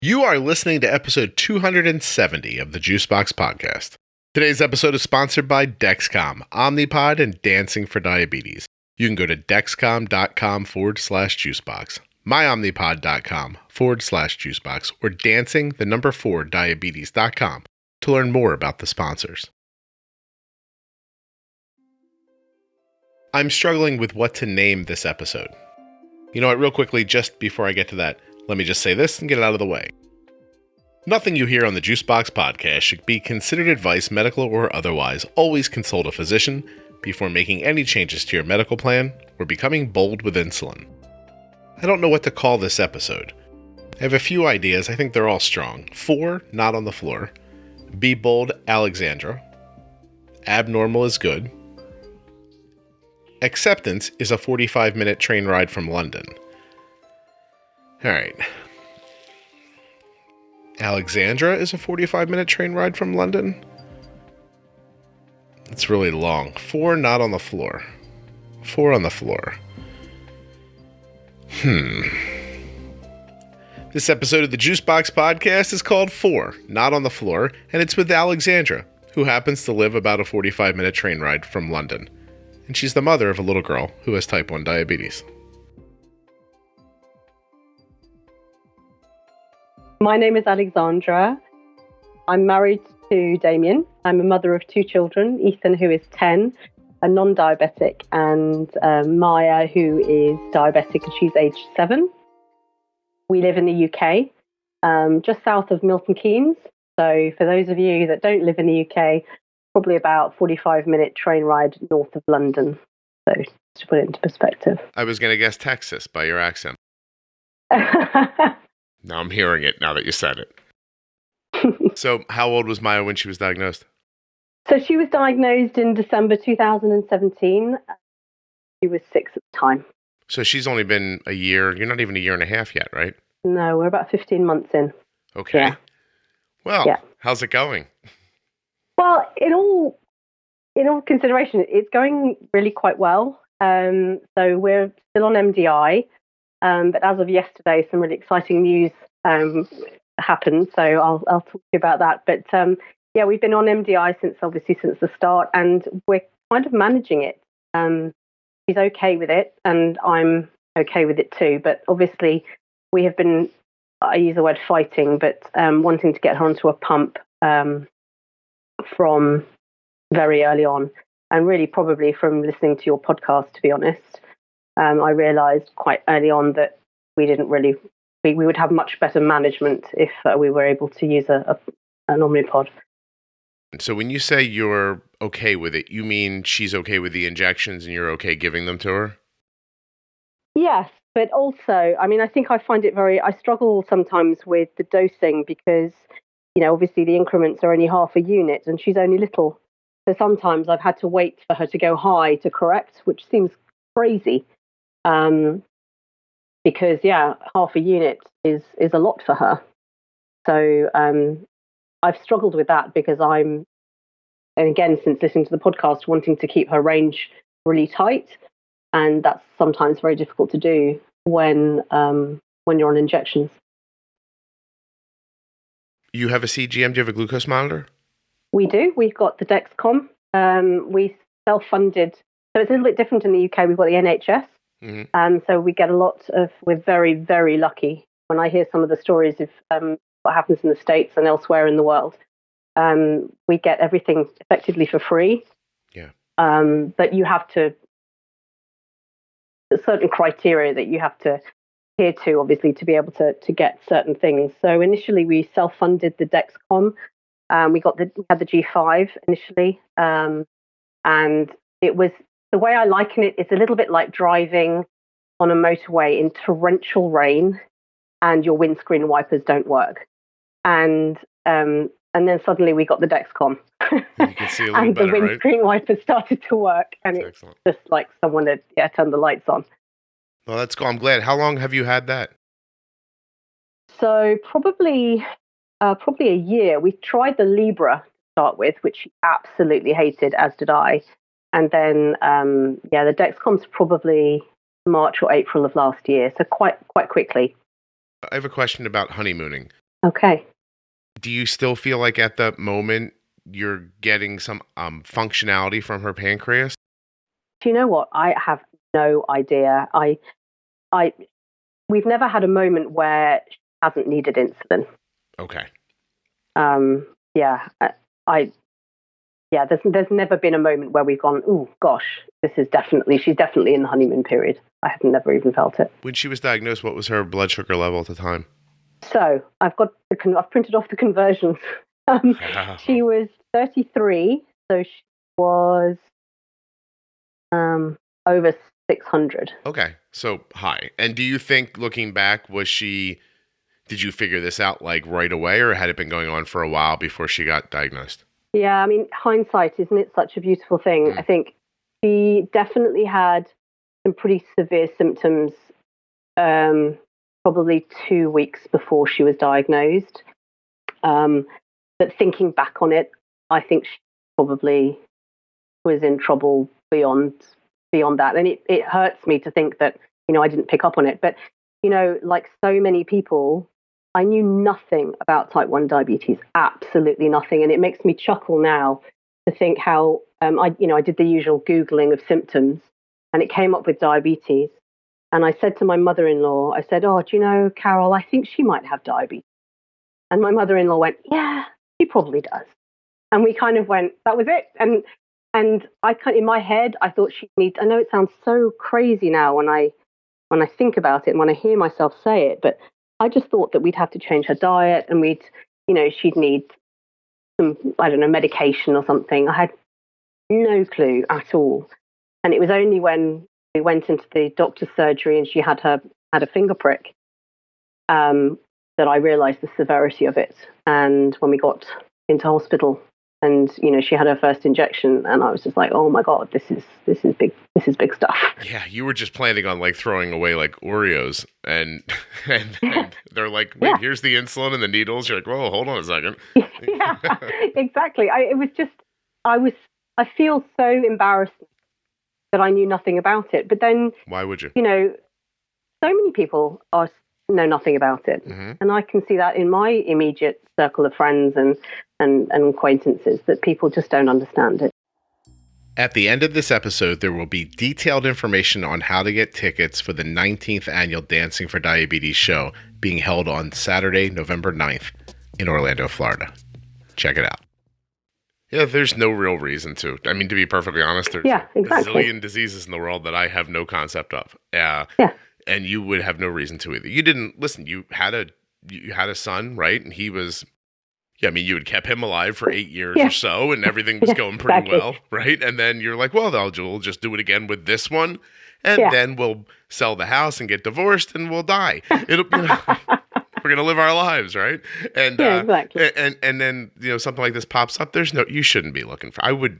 You are listening to episode 270 of the Juicebox Podcast. Today's episode is sponsored by Dexcom, Omnipod, and Dancing for Diabetes. You can go to dexcom.com/juicebox, myomnipod.com/juicebox, or dancing4diabetes.com to learn more about the sponsors. I'm struggling with what to name this episode. You know what, real quickly, just before I get to that, let me just say this and get it out of the way. Nothing you hear on the Juicebox Podcast should be considered advice, medical or otherwise. Always consult a physician before making any changes to your medical plan or becoming bold with insulin. I don't know what to call this episode. I have a few ideas. I think they're all strong. 4, not on the floor. Be bold, Alexandra. Abnormal is good. Acceptance is a 45-minute train ride from London. All right. Alexandra is a 45-minute train ride from London? It's really long. 4 not on the floor. 4 on the floor. This episode of the Juicebox Podcast is called 4 Not on the Floor, and it's with Alexandra, who happens to live about a 45-minute train ride from London. And she's the mother of a little girl who has type 1 diabetes. My name is Alexandra. I'm married to Damien. I'm a mother of 2 children, Ethan, who is 10, a non-diabetic, and Maya, who is diabetic, and she's age 7. We live in the UK, just south of Milton Keynes. So for those of you that don't live in the UK, probably about 45-minute train ride north of London. So to put it into perspective. I was going to guess Texas by your accent. Now I'm hearing it now that you said it. So how old was Maya when she was diagnosed? So she was diagnosed in December 2017. She was 6 at the time. So she's only been a year. You're not even a year and a half yet, right? No, we're about 15 months in. Okay. Yeah. Well, yeah. How's it going? Well, in all consideration, it's going really quite well. So we're still on MDI. But as of yesterday, some really exciting news happened. So I'll talk to you about that. But yeah, we've been on MDI since the start, and we're kind of managing it. She's okay with it, and I'm okay with it too. But obviously, we have been, I use the word fighting, but wanting to get her onto a pump from very early on, and really probably from listening to your podcast, to be honest. I realised quite early on that we would have much better management if we were able to use an Omnipod. So when you say you're okay with it, you mean she's okay with the injections and you're okay giving them to her? Yes, but also, I mean, I think I struggle sometimes with the dosing because, you know, obviously the increments are only half a unit and she's only little. So sometimes I've had to wait for her to go high to correct, which seems crazy. Because half a unit is a lot for her. So I've struggled with that because and again, since listening to the podcast, wanting to keep her range really tight, and that's sometimes very difficult to do when you're on injections. You have a CGM? Do you have a glucose monitor? We do. We've got the Dexcom. We self-funded. So it's a little bit different in the UK. We've got the NHS. Mm-hmm. So we get we're very, very lucky. When I hear some of the stories of what happens in the States and elsewhere in the world, we get everything effectively for free. Yeah. But you have there's certain criteria that you have to adhere to, obviously, to be able to get certain things. So initially we self-funded the Dexcom. We had the G5 initially. And it was, the way I liken it, it's a little bit like driving on a motorway in torrential rain and your windscreen wipers don't work. And then suddenly we got the Dexcom. You can see a little and better, the windscreen wipers started to work. And that's it's excellent. Just like someone had turned the lights on. Well, that's cool. I'm glad. How long have you had that? So probably a year. We tried the Libra to start with, which she absolutely hated, as did I. And then, the Dexcom's probably March or April of last year, so quite quickly. I have a question about honeymooning. Okay. Do you still feel like at that moment you're getting some functionality from her pancreas? Do you know what? I have no idea. We've never had a moment where she hasn't needed insulin. Okay. Yeah, there's never been a moment where we've gone, oh gosh, she's definitely in the honeymoon period. I have never even felt it. When she was diagnosed, what was her blood sugar level at the time? So I've printed off the conversions. She was 33, so she was over 600. Okay, so high. And do you think, looking back, did you figure this out like right away, or had it been going on for a while before she got diagnosed? Yeah, I mean, hindsight, isn't it such a beautiful thing? I think she definitely had some pretty severe symptoms probably 2 weeks before she was diagnosed. But thinking back on it, I think she probably was in trouble beyond that. And it hurts me to think that, I didn't pick up on it. But, like so many people, I knew nothing about type 1 diabetes, absolutely nothing. And it makes me chuckle now to think how, I did the usual Googling of symptoms and it came up with diabetes. And I said to my mother-in-law, I said, oh, do you know, Carol, I think she might have diabetes. And my mother-in-law went, yeah, she probably does. And we kind of went, that was it. And I in my head, I thought I know it sounds so crazy now when I think about it and when I hear myself say it, but I just thought that we'd have to change her diet and she'd need some, I don't know, medication or something. I had no clue at all. And it was only when we went into the doctor's surgery and she had a finger prick that I realized the severity of it. And when we got into hospital and, she had her first injection and I was just like, oh my God, this is big stuff. Yeah. You were just planning on like throwing away like Oreos and they're like, wait, here's the insulin and the needles. You're like, whoa, hold on a second. Yeah, exactly. I feel so embarrassed that I knew nothing about it. But then, why would you? So many people know nothing about it. Mm-hmm. And I can see that in my immediate circle of friends and acquaintances that people just don't understand it. At the end of this episode, there will be detailed information on how to get tickets for the 19th annual Dancing for Diabetes show being held on Saturday, November 9th in Orlando, Florida. Check it out. Yeah, there's no real reason to. I mean, to be perfectly honest, there's a zillion diseases in the world that I have no concept of. And you would have no reason to either. You didn't listen. You had a son, right? And he was. Yeah, I mean, you had kept him alive for 8 years or so, and everything was going pretty well, right? And then you're like, well, we'll just do it again with this one, and then we'll sell the house and get divorced, and we'll die. We're gonna live our lives, right? And exactly. And then something like this pops up. You shouldn't be looking for. I would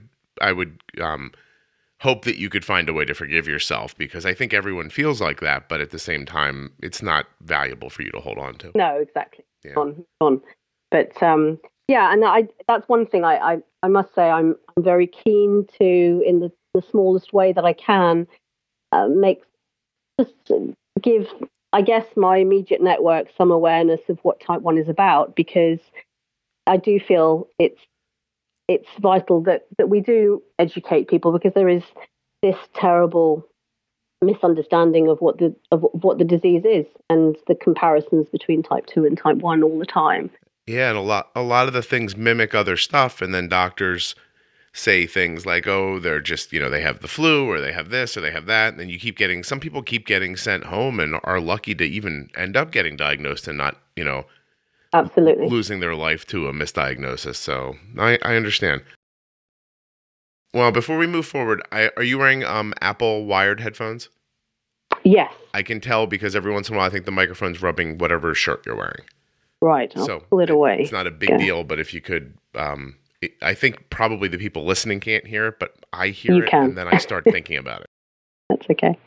hope that you could find a way to forgive yourself, because I think everyone feels like that, but at the same time, it's not valuable for you to hold on to. No, exactly. Yeah. On. But and that's one thing I must say I'm very keen to, in the smallest way that I can, give, I guess, my immediate network some awareness of what type 1 is about, because I do feel it's vital that we do educate people, because there is this terrible misunderstanding of what the disease is and the comparisons between type 2 and type 1 all the time. Yeah, and a lot of the things mimic other stuff, and then doctors say things like, oh, they're just, they have the flu, or they have this, or they have that, and then some people keep getting sent home and are lucky to even end up getting diagnosed and not, absolutely losing their life to a misdiagnosis. So I understand. Well, before we move forward, are you wearing Apple wired headphones? Yes. I can tell because every once in a while I think the microphone's rubbing whatever shirt you're wearing. Right, I'll pull it away. It's not a big deal, but if you could, I think probably the people listening can't hear it, but I hear it, and then I start thinking about it. That's okay.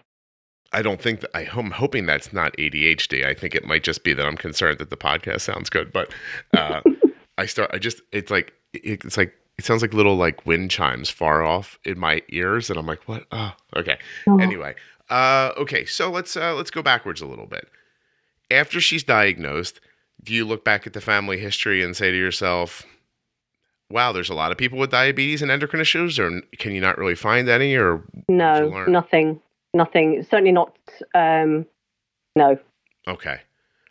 I don't think that, I'm hoping that's not ADHD. I think it might just be that I'm concerned that the podcast sounds good, but it sounds like little like wind chimes far off in my ears, and I'm like, what? Oh, okay. Oh. Anyway, okay, so let's go backwards a little bit. After she's diagnosed, do you look back at the family history and say to yourself, wow, there's a lot of people with diabetes and endocrine issues, or can you not really find any, or what did you learn? Nothing. Certainly not, no. Okay.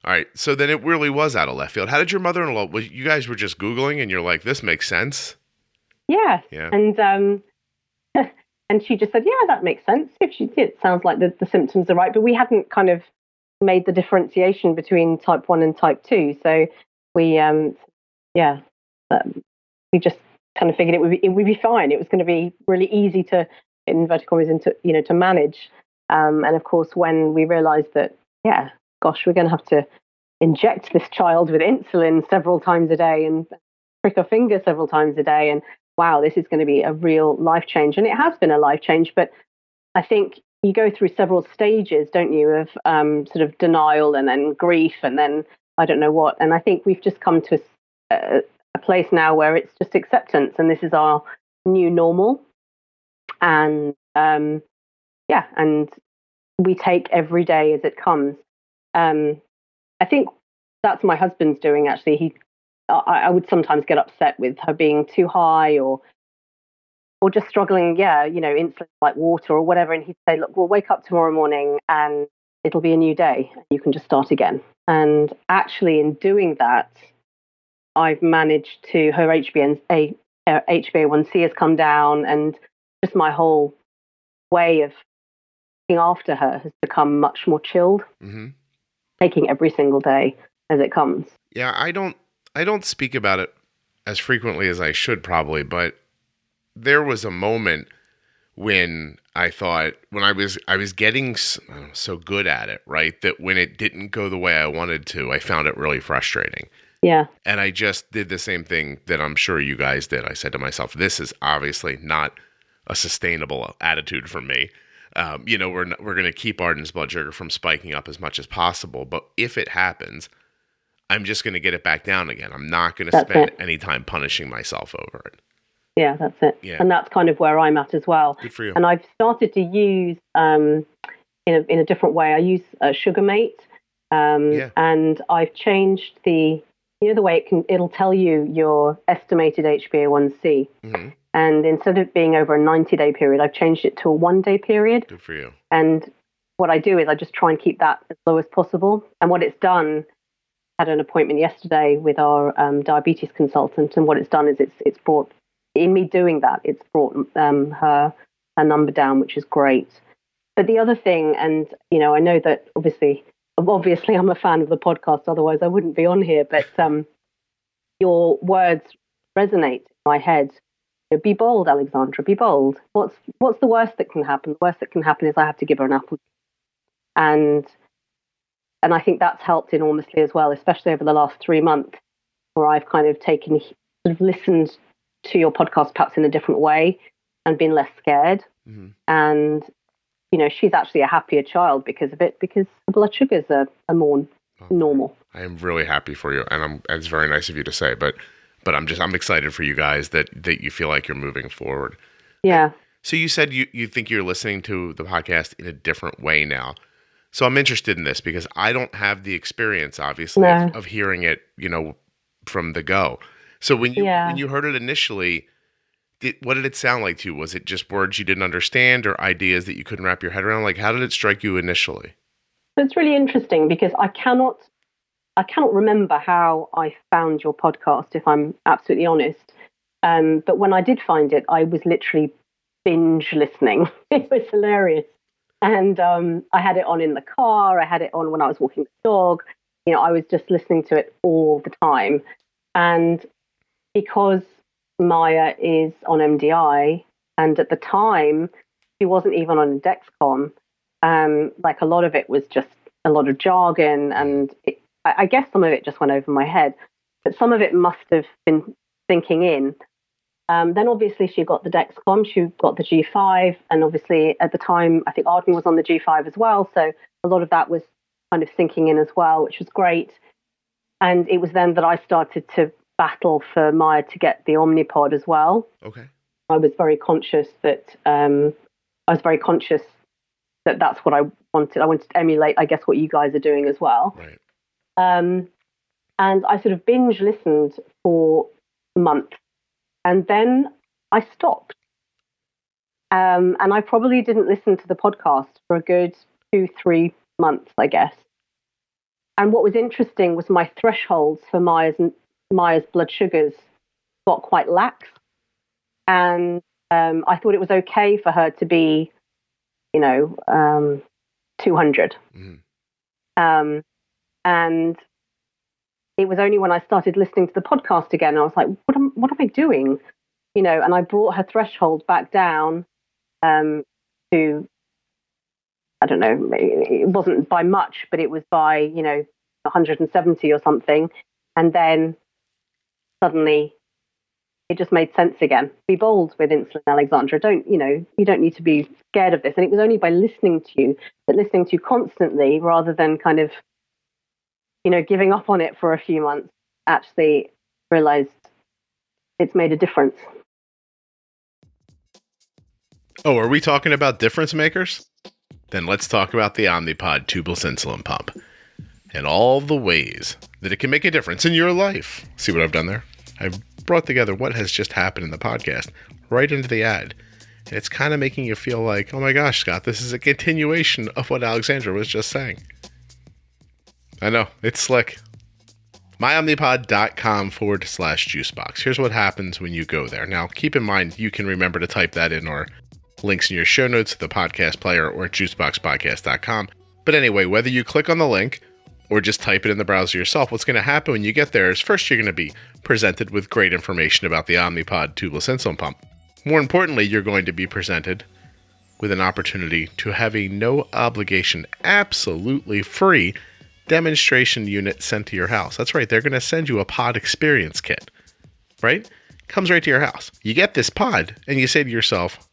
All right. So then it really was out of left field. How did your mother-in-law, you guys were just Googling and you're like, this makes sense? Yeah. Yeah. And she just said, yeah, that makes sense. If she did, it sounds like the symptoms are right. But we hadn't kind of made the differentiation between type 1 and type 2. So we, we just kind of figured it would be fine. It was going to be really easy to, in inverted commas, to manage. And of course, when we realized that, yeah, gosh, we're going to have to inject this child with insulin several times a day and prick our finger several times a day. And wow, this is going to be a real life change. And it has been a life change. But I think you go through several stages, don't you, of sort of denial and then grief and then I don't know what. And I think we've just come to a place now where it's just acceptance. And this is our new normal. And and we take every day as it comes. I think that's my husband's doing, actually. I would sometimes get upset with her being too high or just struggling, insulin like water or whatever. And he'd say, look, we'll wake up tomorrow morning and it'll be a new day. You can just start again. And actually in doing that, I've managed to, her HbA1c has come down and just my whole way of looking after her has become much more chilled, taking every single day as it comes. Yeah, I don't speak about it as frequently as I should probably, but there was a moment when I thought, when I was getting so good at it, right, that when it didn't go the way I wanted to, I found it really frustrating. Yeah. And I just did the same thing that I'm sure you guys did. I said to myself, this is obviously not a sustainable attitude for me. We're going to keep Arden's blood sugar from spiking up as much as possible. But if it happens, I'm just going to get it back down again. I'm not going to spend any time punishing myself over it. Yeah, that's it. Yeah. And that's kind of where I'm at as well. Good for you. And I've started to use, in a different way, I use Sugarmate. And I've changed the way it'll tell you your estimated HbA1c. Mm-hmm. And instead of being over a 90-day period, I've changed it to a 1-day period. Good for you. And what I do is I just try and keep that as low as possible. And what it's done, I had an appointment yesterday with our diabetes consultant, and what it's done is it's brought, in me doing that, it's brought her number down, which is great. But the other thing, and I know that obviously I'm a fan of the podcast, otherwise I wouldn't be on here, but your words resonate in my head. Be bold, Alexandra, be bold. What's the worst that can happen? The worst that can happen is I have to give her an apple. And I think that's helped enormously as well, especially over the last 3 months, where I've kind of listened to your podcast perhaps in a different way and been less scared. Mm-hmm. And, she's actually a happier child because of it, because the blood sugars are more normal. I am really happy for you. And it's very nice of you to say, but I'm excited for you guys that you feel like you're moving forward. Yeah. So you said you think you're listening to the podcast in a different way now. So I'm interested in this because I don't have the experience, obviously, of hearing it, from the go. So when you heard it initially, what did it sound like to you? Was it just words you didn't understand or ideas that you couldn't wrap your head around? Like, how did it strike you initially? It's really interesting because I cannot remember how I found your podcast, if I'm absolutely honest. But when I did find it, I was literally binge listening. It was hilarious. And I had it on in the car. I had it on when I was walking the dog. I was just listening to it all the time. And because Maya is on MDI, and at the time, she wasn't even on Dexcom, like a lot of it was just a lot of jargon, and I guess some of it just went over my head, but some of it must have been sinking in. Then obviously she got the Dexcom, she got the G5, and obviously at the time I think Arden was on the G5 as well, so a lot of that was kind of sinking in as well, which was great. And it was then that I started to battle for Maya to get the Omnipod as well. Okay. I was very conscious that that's what I wanted. I wanted to emulate, I guess, what you guys are doing as well. Right. And I sort of binge listened for months. And then I stopped. And I probably didn't listen to the podcast for a good 2-3 months, I guess. And what was interesting was my thresholds for Maya's blood sugars got quite lax. And I thought it was okay for her to be, 200. Mm. And it was only when I started listening to the podcast again, I was like, what am I doing? And I brought her threshold back down to, I don't know, it wasn't by much, but it was by, 170 or something. And then suddenly it just made sense again. Be bold with insulin, Alexandra. You don't need to be scared of this. And it was only by listening to you constantly, rather than kind of, giving up on it for a few months, actually realized it's made a difference. Oh, are we talking about difference makers? Then let's talk about the Omnipod tubeless insulin pump and all the ways that it can make a difference in your life. See what I've done there? I've brought together what has just happened in the podcast right into the ad. And it's kind of making you feel like, oh my gosh, Scott, this is a continuation of what Alexandra was just saying. I know, it's slick. myomnipod.com/juicebox. Here's what happens when you go there. Now, keep in mind, you can remember to type that in or links in your show notes to the podcast player or at juiceboxpodcast.com. But anyway, whether you click on the link or just type it in the browser yourself, what's going to happen when you get there is first you're going to be presented with great information about the Omnipod tubeless insulin pump. More importantly, you're going to be presented with an opportunity to have a no obligation, absolutely free demonstration unit sent to your house. That's right. They're going to send you a pod experience kit, right? Comes right to your house. You get this pod and you say to yourself,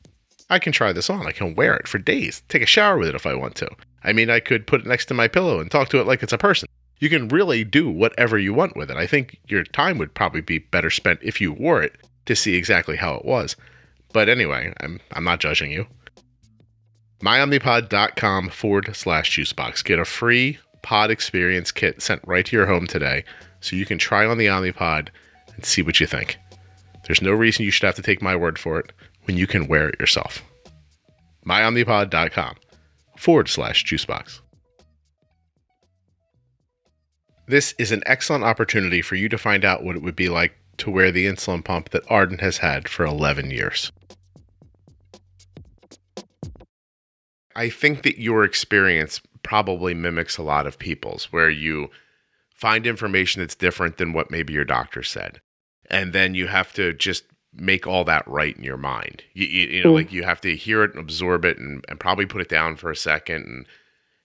I can try this on. I can wear it for days. Take a shower with it if I want to. I mean, I could put it next to my pillow and talk to it like it's a person. You can really do whatever you want with it. I think your time would probably be better spent if you wore it to see exactly how it was. But anyway, I'm not judging you. myomnipod.com/juicebox. Get a free pod experience kit sent right to your home today so you can try on the Omnipod and see what you think. There's no reason you should have to take my word for it when you can wear it yourself. myomnipod.com/juicebox. This is an excellent opportunity for you to find out what it would be like to wear the insulin pump that Arden has had for 11 years. I think that your experience probably mimics a lot of people's, where you find information that's different than what maybe your doctor said. And then you have to just make all that right in your mind. Like you have to hear it and absorb it and probably put it down for a second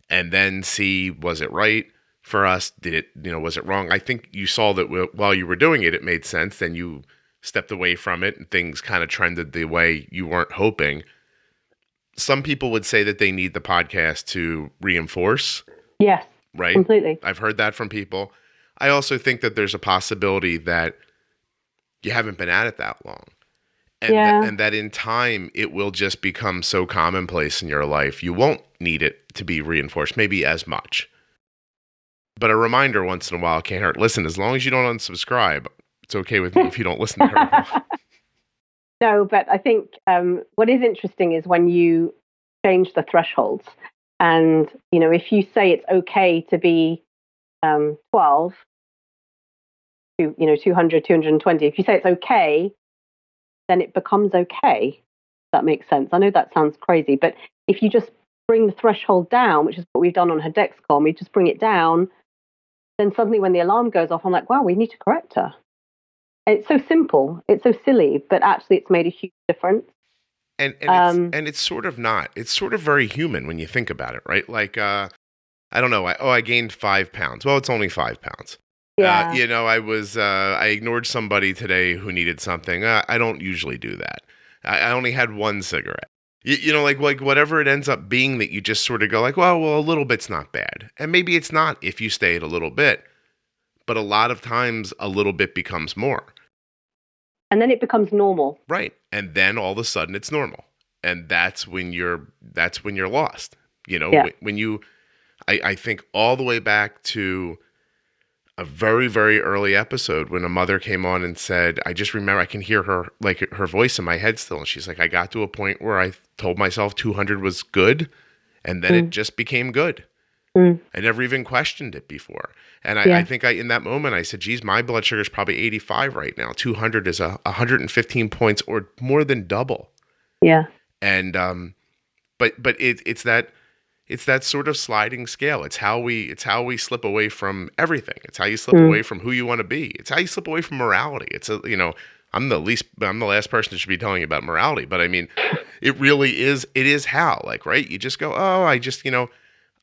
and then see, was it right for us? Did it, was it wrong? I think you saw that while you were doing it, it made sense. Then you stepped away from it and things kind of trended the way you weren't hoping. Some people would say that they need the podcast to reinforce. Yes. Right? Completely. I've heard that from people. I also think that there's a possibility that you haven't been at it that long. And, and that in time, it will just become so commonplace in your life. You won't need it to be reinforced, maybe as much. But a reminder once in a while can't hurt. Listen, as long as you don't unsubscribe, it's okay with me if you don't listen to everyone. No, but I think what is interesting is when you change the thresholds. And, if you say it's okay to be 12, 200, 220, if you say it's okay, then it becomes okay. If that makes sense. I know that sounds crazy, but if you just bring the threshold down, which is what we've done on her Dexcom, we just bring it down, then suddenly when the alarm goes off, I'm like, wow, we need to correct her. And it's so simple. It's so silly, but actually it's made a huge difference. And it's sort of not. It's sort of very human when you think about it, right? Like, I don't know. I gained 5 pounds. Well, it's only 5 pounds. Yeah. I ignored somebody today who needed something. I don't usually do that. I only had one cigarette. Like whatever it ends up being that you just sort of go like, well, a little bit's not bad. And maybe it's not if you stay at a little bit. But a lot of times a little bit becomes more. And then it becomes normal. Right. And then all of a sudden it's normal. And that's when you're lost. When you, I think all the way back to a very, very early episode when a mother came on and said, I just remember I can hear her, like her voice in my head still. And she's like, I got to a point where I told myself 200 was good. And then it just became good. I never even questioned it before. And I think in that moment, I said, geez, my blood sugar is probably 85 right now. 200 is 115 points or more than double. Yeah. And, but it's that sort of sliding scale. It's how we slip away from everything. It's how you slip away from who you want to be. It's how you slip away from morality. It's I'm the last person that should be telling you about morality, but I mean, it really is, it is how, like, right? You just go, oh,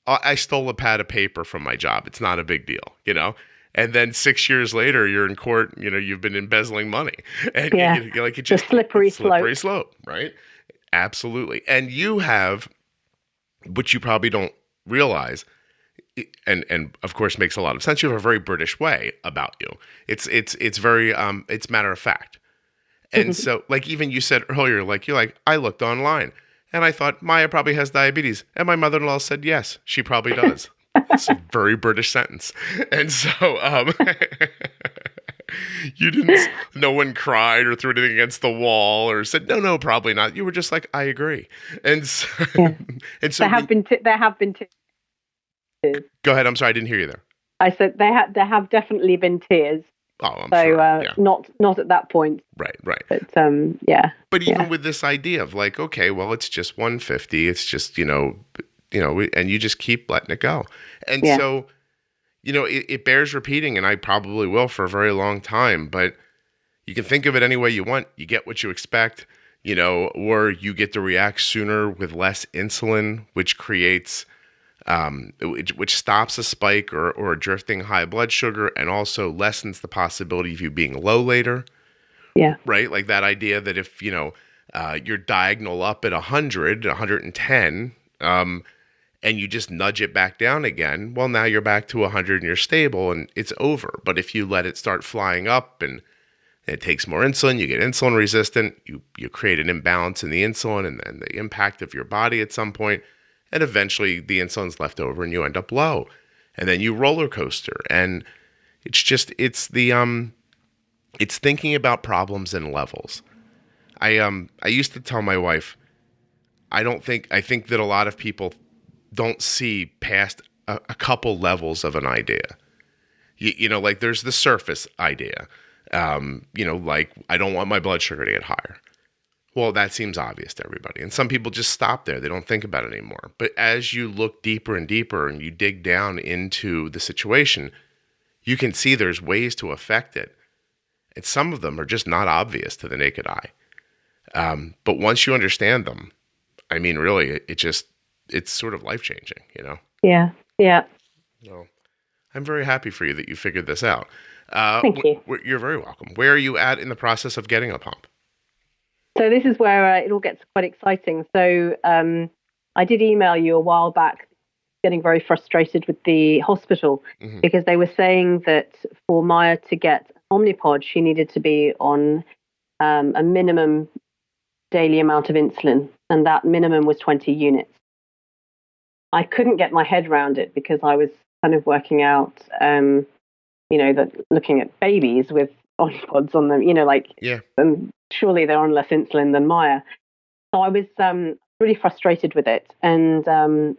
I stole a pad of paper from my job. It's not a big deal, And then 6 years later, you're in court, you've been embezzling money. And you're like, it just slippery slope, right? Absolutely. And you have, which you probably don't realize, and of course makes a lot of sense. You have a very British way about you. It's very it's matter of fact. And so, like, even you said earlier, like, you're like, I looked online and I thought Maya probably has diabetes, and my mother-in-law said yes, she probably does. It's a very British sentence. And so no one cried or threw anything against the wall or said, no, probably not. You were just like, I agree. And so, and so there have been tears. Go ahead. I'm sorry. I didn't hear you there. I said there have definitely been tears. Oh, I'm sure. Yeah. Not at that point. Right. But yeah. But even with this idea of like, okay, well, it's just 150. It's just, and you just keep letting it go. And so, it bears repeating, and I probably will for a very long time, but you can think of it any way you want. You get what you expect, or you get to react sooner with less insulin, which creates, which stops a spike or a drifting high blood sugar, and also lessens the possibility of you being low later. Yeah. Right? Like that idea that if, you're diagonal up at 100, 110, and you just nudge it back down again, well, now you're back to 100 and you're stable and it's over. But if you let it start flying up and it takes more insulin, you get insulin resistant, you create an imbalance in the insulin and then the impact of your body at some point, and eventually the insulin's left over and you end up low. And then you roller coaster. And it's thinking about problems in levels. I used to tell my wife, I think that a lot of people don't see past a couple levels of an idea. Like there's the surface idea. Like I don't want my blood sugar to get higher. Well, that seems obvious to everybody. And some people just stop there. They don't think about it anymore. But as you look deeper and deeper and you dig down into the situation, you can see there's ways to affect it. And some of them are just not obvious to the naked eye. But once you understand them, I mean, really, it's sort of life-changing, Yeah. So I'm very happy for you that you figured this out. Thank you. You're very welcome. Where are you at in the process of getting a pump? So this is where it all gets quite exciting. So I did email you a while back, getting very frustrated with the hospital because they were saying that for Maya to get Omnipod, she needed to be on a minimum daily amount of insulin, and that minimum was 20 units. I couldn't get my head around it because I was kind of working out, that looking at babies with Omnipods on them, surely they're on less insulin than Maya. So I was really frustrated with it. And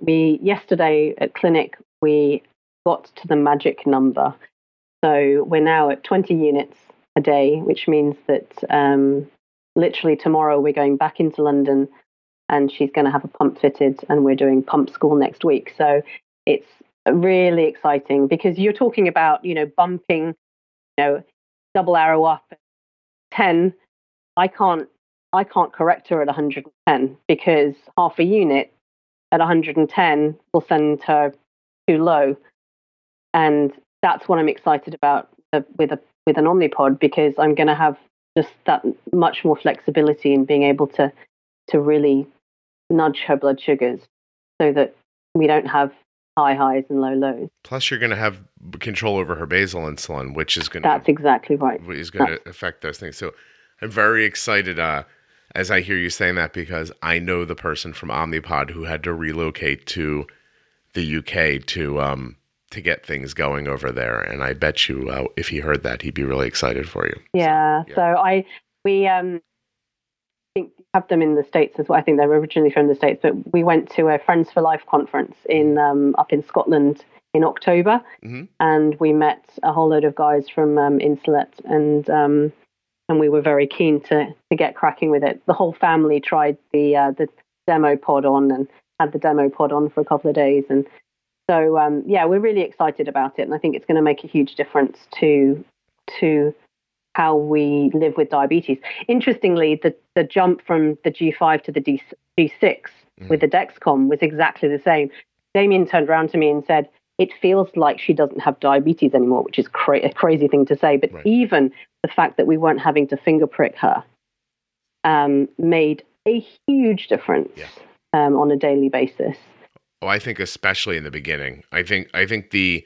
yesterday at clinic, we got to the magic number. So we're now at 20 units a day, which means that literally tomorrow we're going back into London and she's going to have a pump fitted and we're doing pump school next week. So it's really exciting because you're talking about, bumping, double arrow up at 10. I can't correct her at 110 because half a unit at 110 will send her too low. And that's what I'm excited about with an Omnipod, because I'm going to have just that much more flexibility in being able to really nudge her blood sugars so that we don't have high highs and low lows. Plus, you're going to have control over her basal insulin, which is going That's exactly right. Is going to affect those things. So I'm very excited as I hear you saying that, because I know the person from Omnipod who had to relocate to the UK to to get things going over there. And I bet you if he heard that, he'd be really excited for you. Yeah. So we think we have them in the States as well. I think they're originally from the States, but we went to a Friends for Life conference in up in Scotland in October, and we met a whole load of guys from Insulet, and we were very keen to get cracking with it. The whole family tried the demo pod on and had the demo pod on for a couple of days, and so we're really excited about it, and I think it's going to make a huge difference to how we live with diabetes. Interestingly, the jump from the G5 to the G6 with the Dexcom was exactly the same. Damien turned around to me and said, it feels like she doesn't have diabetes anymore, which is a crazy thing to say. But even the fact that we weren't having to finger prick her made a huge difference on a daily basis. Oh, I think especially in the beginning. I think the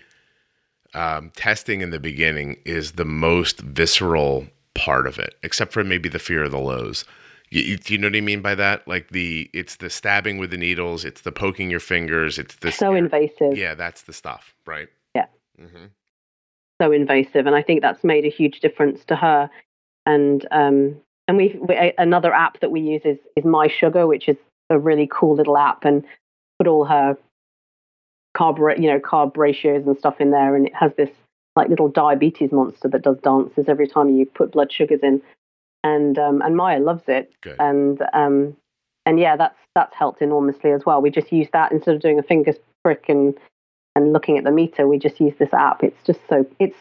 testing in the beginning is the most visceral part of it, except for maybe the fear of the lows. Do you know what I mean by that? Like it's the stabbing with the needles, it's the poking your fingers, it's the so invasive. Yeah, that's the stuff, right? Yeah. So invasive, and I think that's made a huge difference to her. And we another app that we use is My Sugar, which is a really cool little app, and put all her carb ratios and stuff in there, and it has this like little diabetes monster that does dances every time you put blood sugars in. And Maya loves it. Good. And that's helped enormously as well. We just use that instead of doing a finger prick and looking at the meter. We just use this app. It's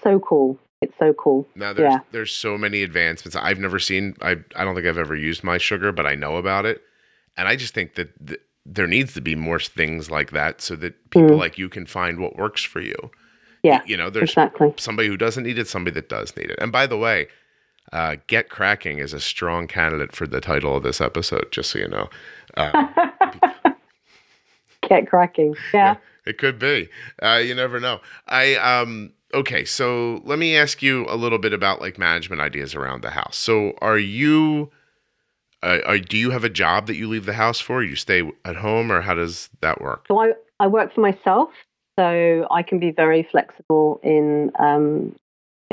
so cool. It's so cool. Now there's so many advancements I've never seen. I don't think I've ever used My Sugar, but I know about it, and I just think that there needs to be more things like that so that people like you can find what works for you. Yeah, there's somebody who doesn't need it, somebody that does need it. And by the way, Get Cracking is a strong candidate for the title of this episode, just so you know. Get Cracking. Yeah. It could be. You never know. Okay, so let me ask you a little bit about like management ideas around the house. So do you have a job that you leave the house for? You stay at home, or how does that work? So I work for myself, so I can be very flexible in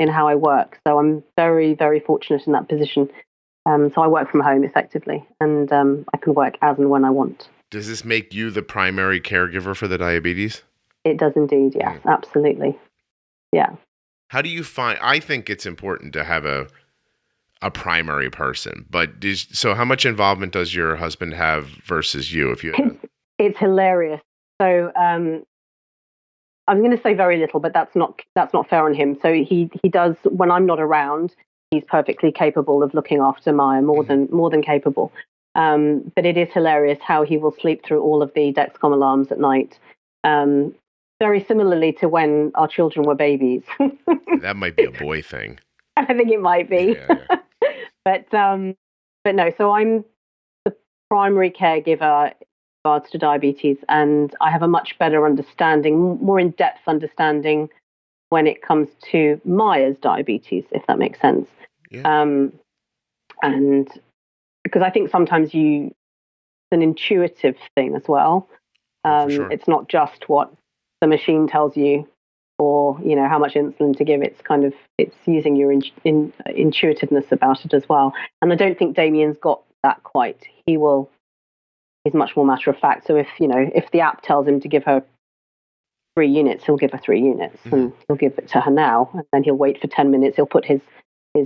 how I work. So I'm very, very fortunate in that position. So I work from home effectively, and I can work as and when I want. Does this make you the primary caregiver for the diabetes? It does indeed, yes, absolutely. Yeah. How do you find, I think it's important to have a primary person, but so how much involvement does your husband have versus you? It's hilarious. So I'm going to say very little, but that's not fair on him. So he does, when I'm not around, he's perfectly capable of looking after Maya, more than capable. But it is hilarious how he will sleep through all of the Dexcom alarms at night. Very similarly to when our children were babies. That might be a boy thing. I think it might be. Yeah. But no, so I'm the primary caregiver in regards to diabetes, and I have a much better understanding, more in-depth understanding when it comes to Maya's diabetes, if that makes sense. Yeah. And because I think sometimes it's an intuitive thing as well. Sure. It's not just what the machine tells you, or how much insulin to give. It's using your intuitiveness about it as well. And I don't think Damien's got that quite. He's much more matter of fact. So if the app tells him to give her 3 units, he'll give her 3 units, and he'll give it to her now, and then he'll wait for 10 minutes. He'll put his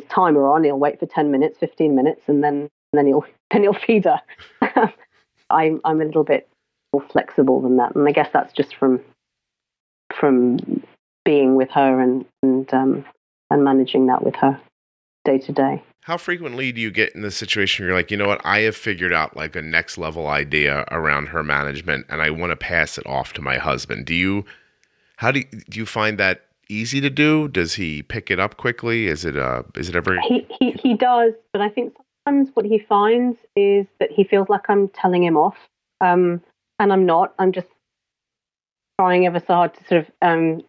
timer on. He'll wait for 10 minutes, 15 minutes, and then he'll feed her. I'm a little bit more flexible than that, and I guess that's just from being with her and managing that with her day to day. How frequently do you get in the situation where you're like, you know what, I have figured out like a next level idea around her management, and I want to pass it off to my husband? Do you find that easy to do? Does he pick it up quickly? Is it ever? He does, but I think sometimes what he finds is that he feels like I'm telling him off, and I'm not. I'm just trying ever so hard to sort of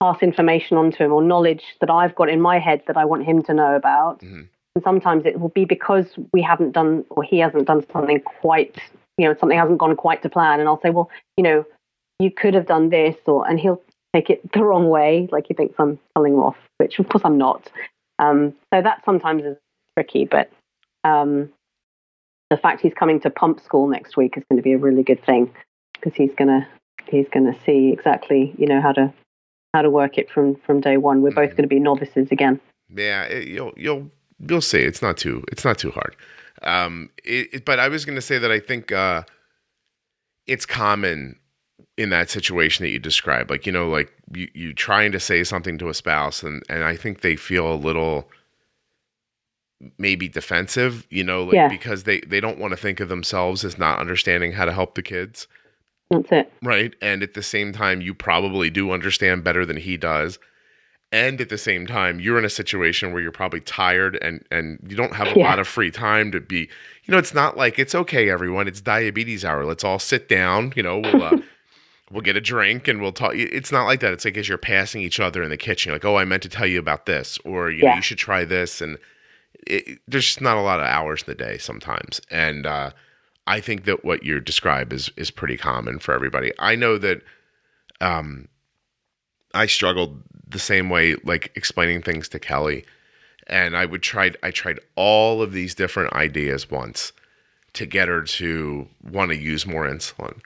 pass information on to him, or knowledge that I've got in my head that I want him to know about. Mm-hmm. And sometimes it will be because we haven't done, or he hasn't done something quite, something hasn't gone quite to plan. And I'll say, well, you could have done this, and he'll take it the wrong way, like he thinks I'm telling him off, which of course I'm not. So that sometimes is tricky, but the fact he's coming to pump school next week is going to be a really good thing, because he's gonna see exactly, how to work it from day one. We're both going to be novices again. Yeah, you'll see. It's not too hard. But I was going to say that I think it's common in that situation that you described, like, like you trying to say something to a spouse, and I think they feel a little maybe defensive, because they don't want to think of themselves as not understanding how to help the kids. That's it. Right. And at the same time, you probably do understand better than he does. And at the same time, you're in a situation where you're probably tired and you don't have a lot of free time to be, it's not like, it's okay, everyone, it's diabetes hour. Let's all sit down, we'll get a drink and we'll talk. It's not like that. It's like as you're passing each other in the kitchen, like, oh, I meant to tell you about this, or, you should try this. And there's just not a lot of hours in the day sometimes. And I think that what you describe is pretty common for everybody. I know that I struggled the same way, like explaining things to Kelly. And I tried all of these different ideas once to get her to want to use more insulin.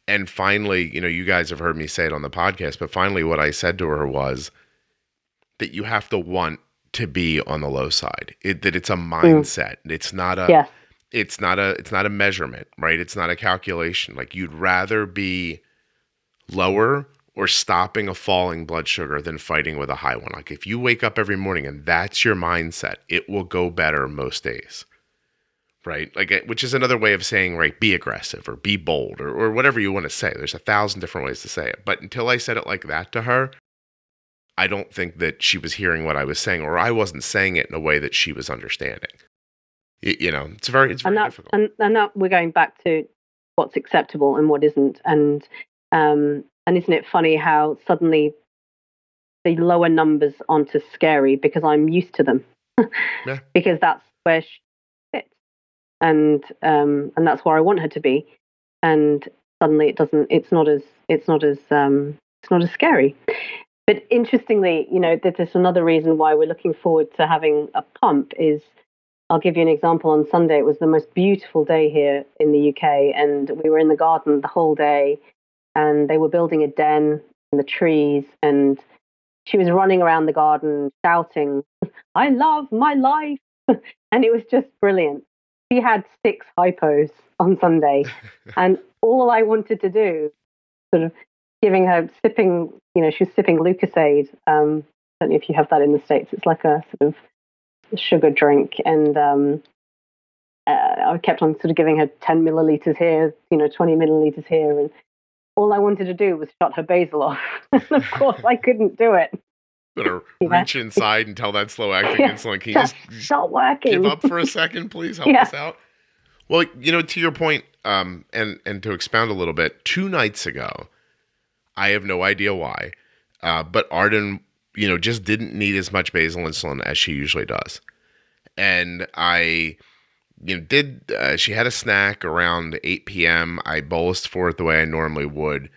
And finally, you guys have heard me say it on the podcast, but finally what I said to her was that you have to want to be on the low side. That it's a mindset. It's not a it's not a measurement, right? It's not a calculation. Like, you'd rather be lower or stopping a falling blood sugar than fighting with a high one. Like, if you wake up every morning and that's your mindset, it will go better most days, right? Like, which is another way of saying, right, be aggressive or be bold or whatever you want to say. There's 1,000 different ways to say it. But until I said it like that to her, I don't think that she was hearing what I was saying, or I wasn't saying it in a way that she was understanding. It's very difficult. And that we're going back to what's acceptable and what isn't. And isn't it funny how suddenly the lower numbers aren't as scary because I'm used to them, because that's where she sits, and that's where I want her to be. And suddenly it's not as scary. But interestingly, there's another reason why we're looking forward to having a pump is, I'll give you an example. On Sunday, it was the most beautiful day here in the UK, and we were in the garden the whole day, and they were building a den in the trees, and she was running around the garden shouting, "I love my life." And it was just brilliant. She had 6 hypos on Sunday, and all I wanted to do, sort of giving her sipping, she was sipping Lucasade. I don't know if you have that in the States. It's like a sort of sugar drink, and I kept on sort of giving her 10 milliliters here, 20 milliliters here, and all I wanted to do was shut her basal off. And of course I couldn't do it. Better reach inside and tell that slow acting insulin, can you just not working. Give up for a second, please? Help us out. Well, to your point, and to expound a little bit, 2 nights ago, I have no idea why, but Arden, just didn't need as much basal insulin as she usually does. And I, she had a snack around 8 p.m. I bolused for it the way I normally would.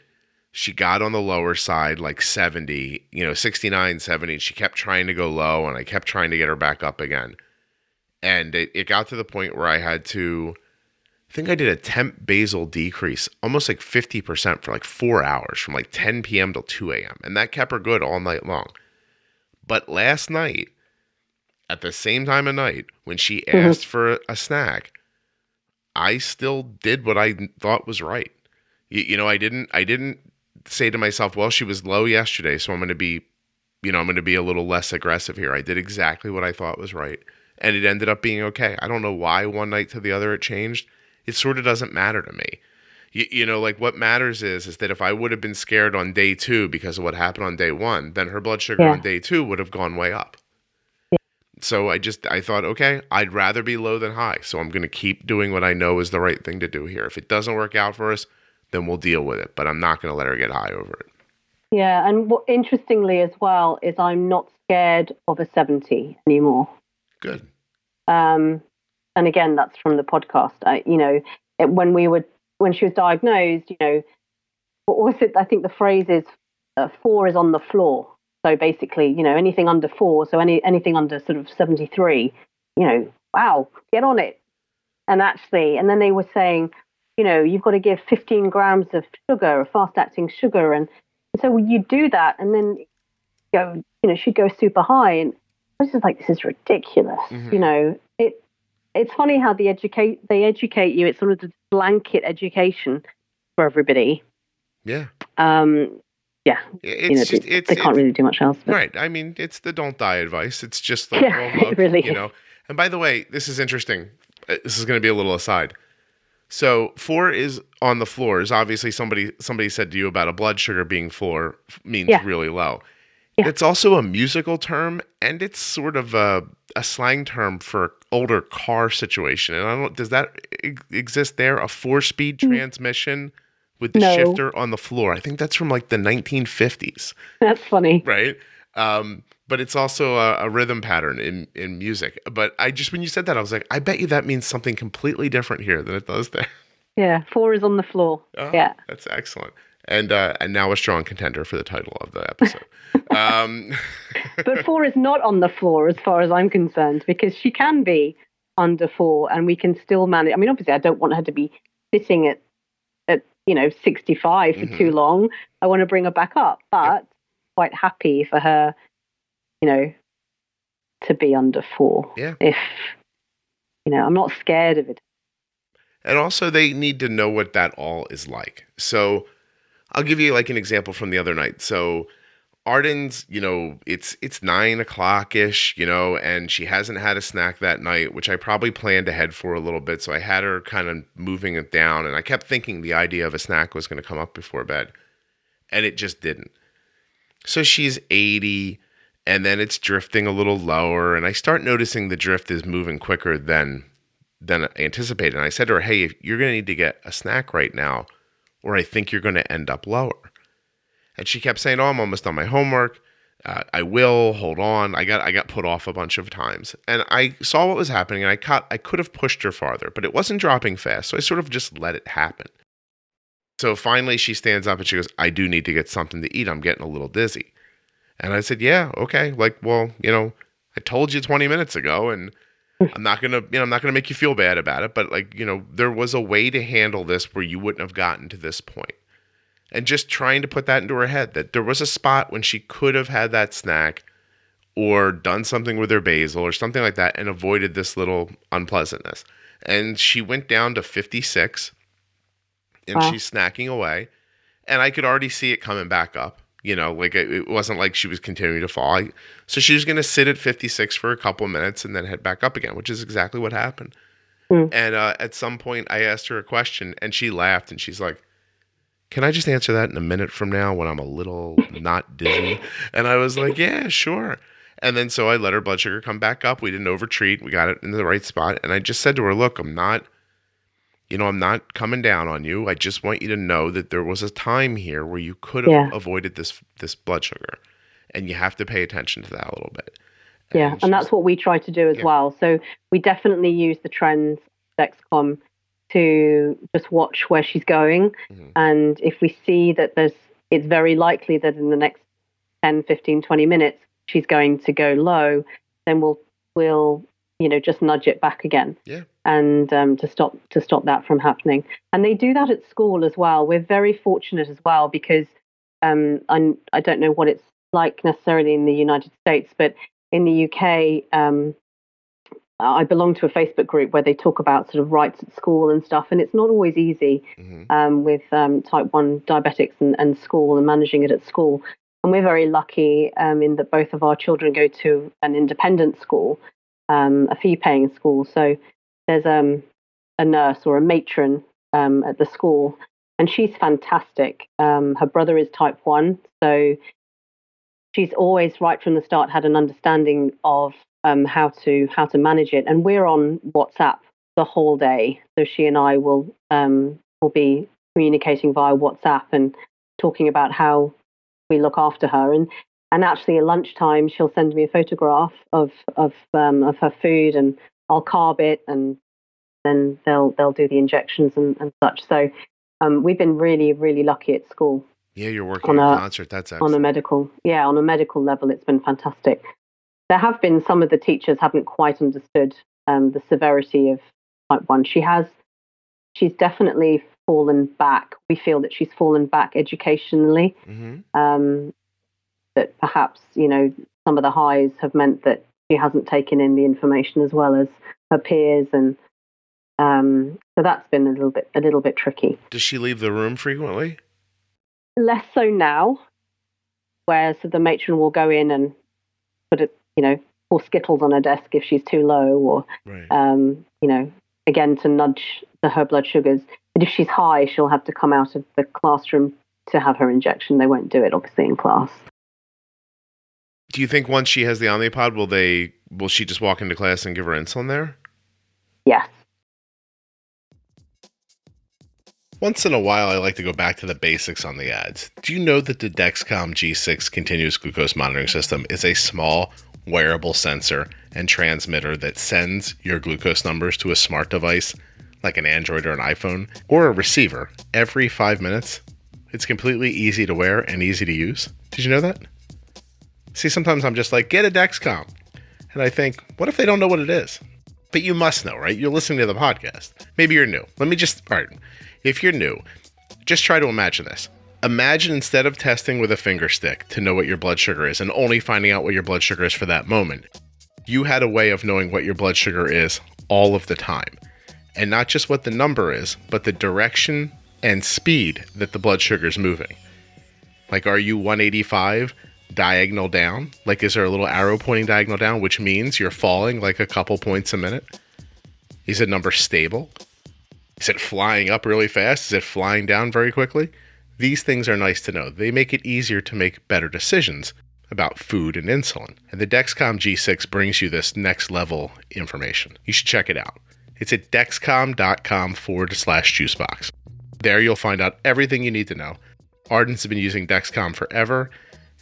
She got on the lower side, like 70, 69, 70. She kept trying to go low, and I kept trying to get her back up again. And it got to the point where I had to, I think I did a temp basal decrease, almost like 50% for like 4 hours, from like 10 p.m. till 2 a.m. And that kept her good all night long. But last night, at the same time of night, when she asked for a snack, I still did what I thought was right. I didn't say to myself, well, she was low yesterday, so I'm going to be a little less aggressive here. I did exactly what I thought was right. And it ended up being okay. I don't know why one night to the other it changed. It sort of doesn't matter to me. Like, what matters is that if I would have been scared on day 2 because of what happened on day 1, then her blood sugar on day 2 would have gone way up. Yeah. So I thought, okay, I'd rather be low than high. So I'm going to keep doing what I know is the right thing to do here. If it doesn't work out for us, then we'll deal with it. But I'm not going to let her get high over it. Yeah. And what interestingly as well is I'm not scared of a 70 anymore. Good. And again, that's from the podcast. When she was diagnosed, what was it? I think the phrase is 4 is on the floor. So basically, anything under 4, so anything under sort of 73, wow, get on it. And then they were saying, you've got to give 15 grams of sugar, a fast-acting sugar. And so you do that, and then she'd go super high. And I was just like, this is ridiculous. Mm-hmm. It's funny how they educate you. It's sort of the blanket education for everybody. Yeah. Yeah. They can't really do much else. But. Right. I mean, it's the don't die advice. It's just like, well, look, really. And by the way, this is interesting. This is going to be a little aside. So 4 is on the floor is obviously somebody said to you about a blood sugar being 4 means really low. Yeah. It's also a musical term, and it's sort of a slang term for older car situation. And I don't know, does that exist there? A 4-speed transmission with the shifter on the floor. I think that's from like the 1950s. That's funny. Right? But it's also a rhythm pattern in music. But when you said that, I was like, I bet you that means something completely different here than it does there. Yeah, 4 is on the floor. Oh, yeah. That's excellent. And now a strong contender for the title of the episode. But 4 is not on the floor as far as I'm concerned, because she can be under 4 and we can still manage. I mean, obviously, I don't want her to be sitting at 65 for too long. I want to bring her back up, but quite happy for her, to be under 4. Yeah. If, I'm not scared of it. And also they need to know what that all is like. So I'll give you like an example from the other night. So Arden's, it's 9:00-ish, and she hasn't had a snack that night, which I probably planned ahead for a little bit. So I had her kind of moving it down, and I kept thinking the idea of a snack was going to come up before bed, and it just didn't. So she's 80, and then it's drifting a little lower, and I start noticing the drift is moving quicker than anticipated. And I said to her, hey, you're going to need to get a snack right now, or I think you're going to end up lower. And she kept saying, oh, I'm almost done my homework. I will, hold on. I got put off a bunch of times. And I saw what was happening, and I could have pushed her farther, but it wasn't dropping fast. So I sort of just let it happen. So finally she stands up and she goes, I do need to get something to eat. I'm getting a little dizzy. And I said, yeah, okay. Like, well, I told you 20 minutes ago, and I'm not going to make you feel bad about it. But like, there was a way to handle this where you wouldn't have gotten to this point. And just trying to put that into her head that there was a spot when she could have had that snack or done something with her basil or something like that and avoided this little unpleasantness. And she went down to 56 and she's snacking away. And I could already see it coming back up. Like it wasn't like she was continuing to fall. So she was going to sit at 56 for a couple of minutes and then head back up again, which is exactly what happened. And at some point I asked her a question and she laughed and she's like, can I just answer that in a minute from now when I'm a little not dizzy? And I was like, yeah, sure. And then so I let her blood sugar come back up. We didn't overtreat. We got it in the right spot. And I just said to her, look, I'm not coming down on you. I just want you to know that there was a time here where you could have avoided this blood sugar. And you have to pay attention to that a little bit. And that's what we try to do as well. So we definitely use the trends, Dexcom, to just watch where she's going. And if we see that it's very likely that in the next 10, 15, 20 minutes, she's going to go low, then we'll just nudge it back again. And to stop that from happening. And they do that at school as well. We're very fortunate as well because I don't know what it's like necessarily in the United States, but in the UK, I belong to a Facebook group where they talk about sort of rights at school and stuff, and it's not always easy with type 1 diabetics and school and managing it at school. And we're very lucky in that both of our children go to an independent school, a fee-paying school. So there's a nurse or a matron at the school, and she's fantastic. Her brother is type 1, so she's always right from the start had an understanding of how to manage it. And we're on WhatsApp the whole day. So she and I will be communicating via WhatsApp and talking about how we look after her. And actually at lunchtime, she'll send me a photograph of her food, and I'll carb it, and then they'll do the injections and such. So we've been really, really lucky at school. Yeah, you're working in concert. That's excellent. On a medical level, it's been fantastic. There have been some of the teachers haven't quite understood the severity of type 1. She's definitely fallen back. We feel that she's fallen back educationally. That perhaps, some of the highs have meant that she hasn't taken in the information as well as her peers, and so that's been a little bit tricky. Does she leave the room frequently? Less so now, where the matron will go in and put pour Skittles on her desk if she's too low, or right. Again to nudge her blood sugars. But if she's high, she'll have to come out of the classroom to have her injection. They won't do it, obviously, in class. Do you think once she has the Omnipod, will she just walk into class and give her insulin there? Yes. Once in a while, I like to go back to the basics on the ads. Do you know that the Dexcom G6 continuous glucose monitoring system is a small, wearable sensor and transmitter that sends your glucose numbers to a smart device like an Android or an iPhone or a receiver every 5 minutes? It's completely easy to wear and easy to use. Did you know that? See, sometimes I'm just like, get a Dexcom. And I think, what if they don't know what it is? But you must know, right? You're listening to the podcast. Maybe you're new. All right. If you're new, just try to imagine this. Imagine instead of testing with a finger stick to know what your blood sugar is and only finding out what your blood sugar is for that moment, you had a way of knowing what your blood sugar is all of the time. And not just what the number is, but the direction and speed that the blood sugar is moving. Like, are you 185 diagonal down? Like, is there a little arrow pointing diagonal down, which means you're falling like a couple points a minute? Is the number stable? Is it flying up really fast? Is it flying down very quickly? These things are nice to know. They make it easier to make better decisions about food and insulin. And the Dexcom G6 brings you this next level information. You should check it out. It's at dexcom.com/juicebox. There you'll find out everything you need to know. Arden's been using Dexcom forever,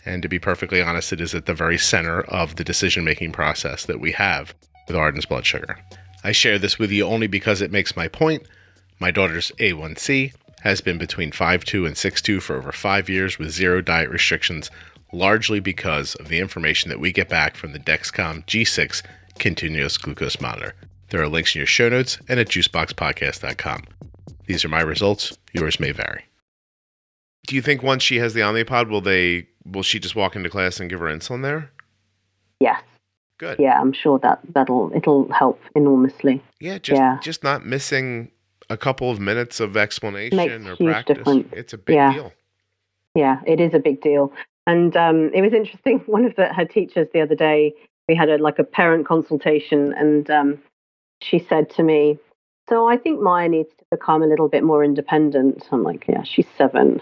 and to be perfectly honest, it is at the very center of the decision-making process that we have with Arden's blood sugar. I share this with you only because it makes my point. My daughter's A1C has been between 5.2 and 6.2 for over 5 years with zero diet restrictions, largely because of the information that we get back from the Dexcom G6 continuous glucose monitor. There are links in your show notes and at juiceboxpodcast.com. These are my results. Yours may vary. Do you think once she has the Omnipod, will she just walk into class and give her insulin there? Yes. Good. Yeah, I'm sure it'll help enormously. Yeah, just not missing a couple of minutes of explanation or practice. Difference. It's a big deal. Yeah, it is a big deal. And it was interesting. One of her teachers the other day, we had a parent consultation, and she said to me, "So I think Maya needs to become a little bit more independent." I'm like, "Yeah, she's 7."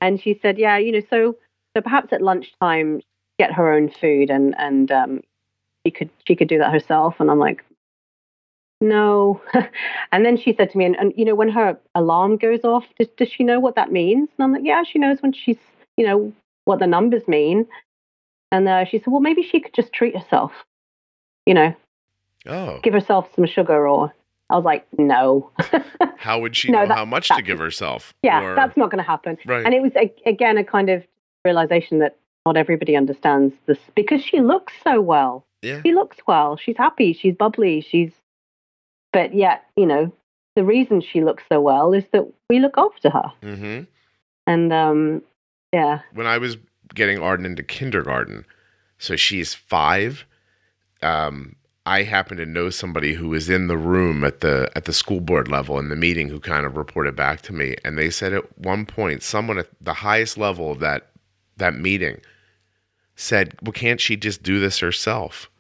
And she said, "Yeah, so perhaps at lunchtime, get her own food, and she could do that herself." And I'm like, "No." And then she said to me, and when her alarm goes off, does she know what that means? And I'm like, "Yeah, she knows when she's, what the numbers mean." And she said, "Well, maybe she could just treat herself, give herself some sugar." Or I was like, "No." How would she know how much to give herself? Yeah, that's not going to happen. Right. And it was, again, a kind of realization that not everybody understands this, because she looks so well. Yeah. She looks well. She's happy. She's bubbly. But yet, the reason she looks so well is that we look after her. Mm-hmm. And, yeah. When I was getting Arden into kindergarten, so she's 5, I happen to know somebody who was in the room at the school board level in the meeting who kind of reported back to me. And they said at one point, someone at the highest level of that meeting said, "Well, can't she just do this herself?"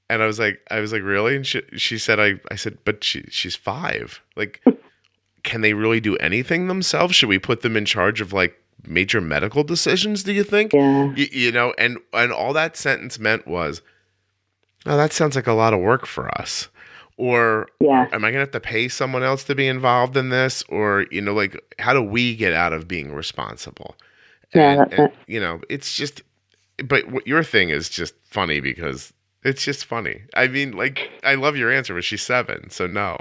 And I was like, "Really?" And she said, I said, "But she's 5. Like, can they really do anything themselves? Should we put them in charge of major medical decisions, do you think?" Yeah. And all that sentence meant was, "Oh, that sounds like a lot of work for us." Or, yeah. Am I going to have to pay someone else to be involved in this? Or, how do we get out of being responsible? Yeah, that's it. It's just, but what your thing is just funny because It's just funny. I mean, like, I love your answer, but she's 7, so no.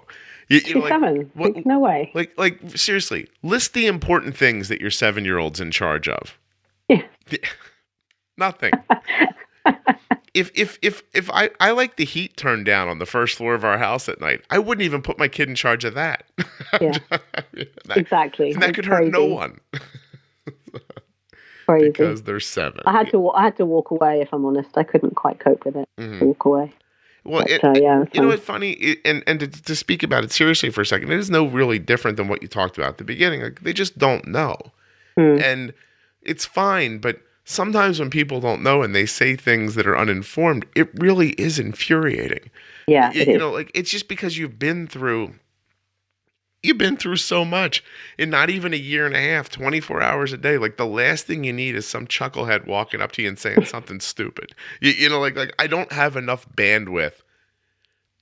She's 7. No way. Like, seriously, list the important things that your 7-year-old's in charge of. Yeah. Nothing. If I like the heat turned down on the first floor of our house at night, I wouldn't even put my kid in charge of that. Yeah. Exactly. And that could hurt no one. Crazy. Because they're 7. I had to walk away, if I'm honest. I couldn't quite cope with it. Walk away. Well, but, you know what's funny? And to speak about it seriously for a second, it is no really different than what you talked about at the beginning. Like, they just don't know. And it's fine, but sometimes when people don't know and they say things that are uninformed, it really is infuriating. Yeah, you know, like, it's just because you've been through so much in not even a year and a half, 24 hours a day. Like, the last thing you need is some chucklehead walking up to you and saying something stupid. You know, like I don't have enough bandwidth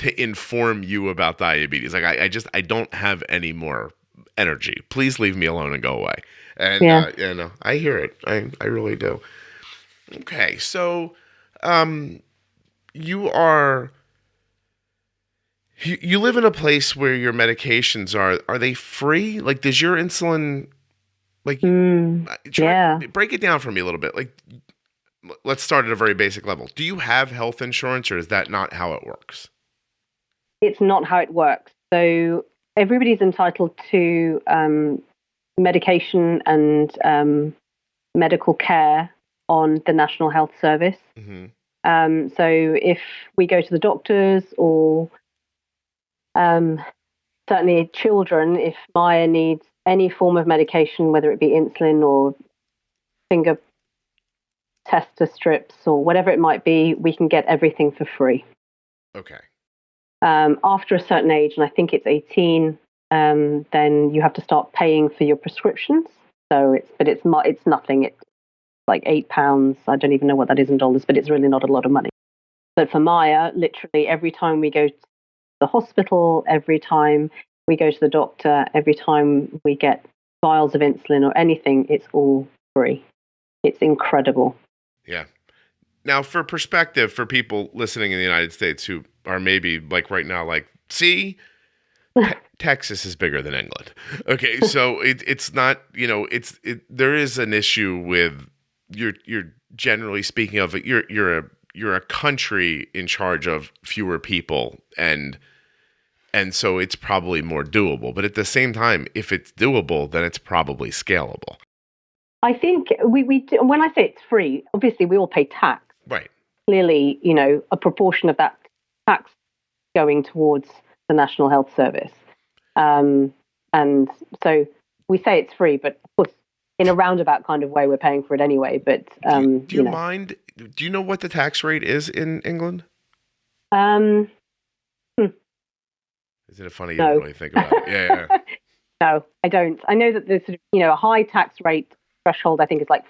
to inform you about diabetes. Like, I don't have any more energy. Please leave me alone and go away. And you know, I hear it. I really do. Okay, so you live in a place where your medications are they free? Like, does your insulin, like, break it down for me a little bit. Like, let's start at a very basic level. Do you have health insurance, or is that not how it works? It's not how it works. So everybody's entitled to medication and medical care on the National Health Service. So if we go to the doctors, or certainly children, if Maya needs any form of medication, whether it be insulin or finger tester strips or whatever it might be, we can get everything for free. Okay. After a certain age, and I think it's 18, then you have to start paying for your prescriptions. So it's nothing. It's like £8. I don't even know what that is in dollars, but it's really not a lot of money. But for Maya, literally every time we go to the hospital, every time we go to the doctor, every time we get vials of insulin or anything, it's all free. It's incredible. Yeah. Now, for perspective, for people listening in the United States who are maybe like right now, like, see, Texas is bigger than England. Okay, so it's not, you know, there is an issue with you're generally speaking of it, you're a country in charge of fewer people, and so it's probably more doable. But at the same time, if it's doable, then it's probably scalable. I think we do, when I say it's free, obviously we all pay tax. Right. Clearly, you know, a proportion of that tax going towards the National Health Service. And so we say it's free, but of course, in a roundabout kind of way, we're paying for it anyway. But do you mind? Do you know what the tax rate is in England? Is it funny? No. You don't really think about it. Yeah. No, I don't. I know that there's sort of, you know, a high tax rate threshold. I think is like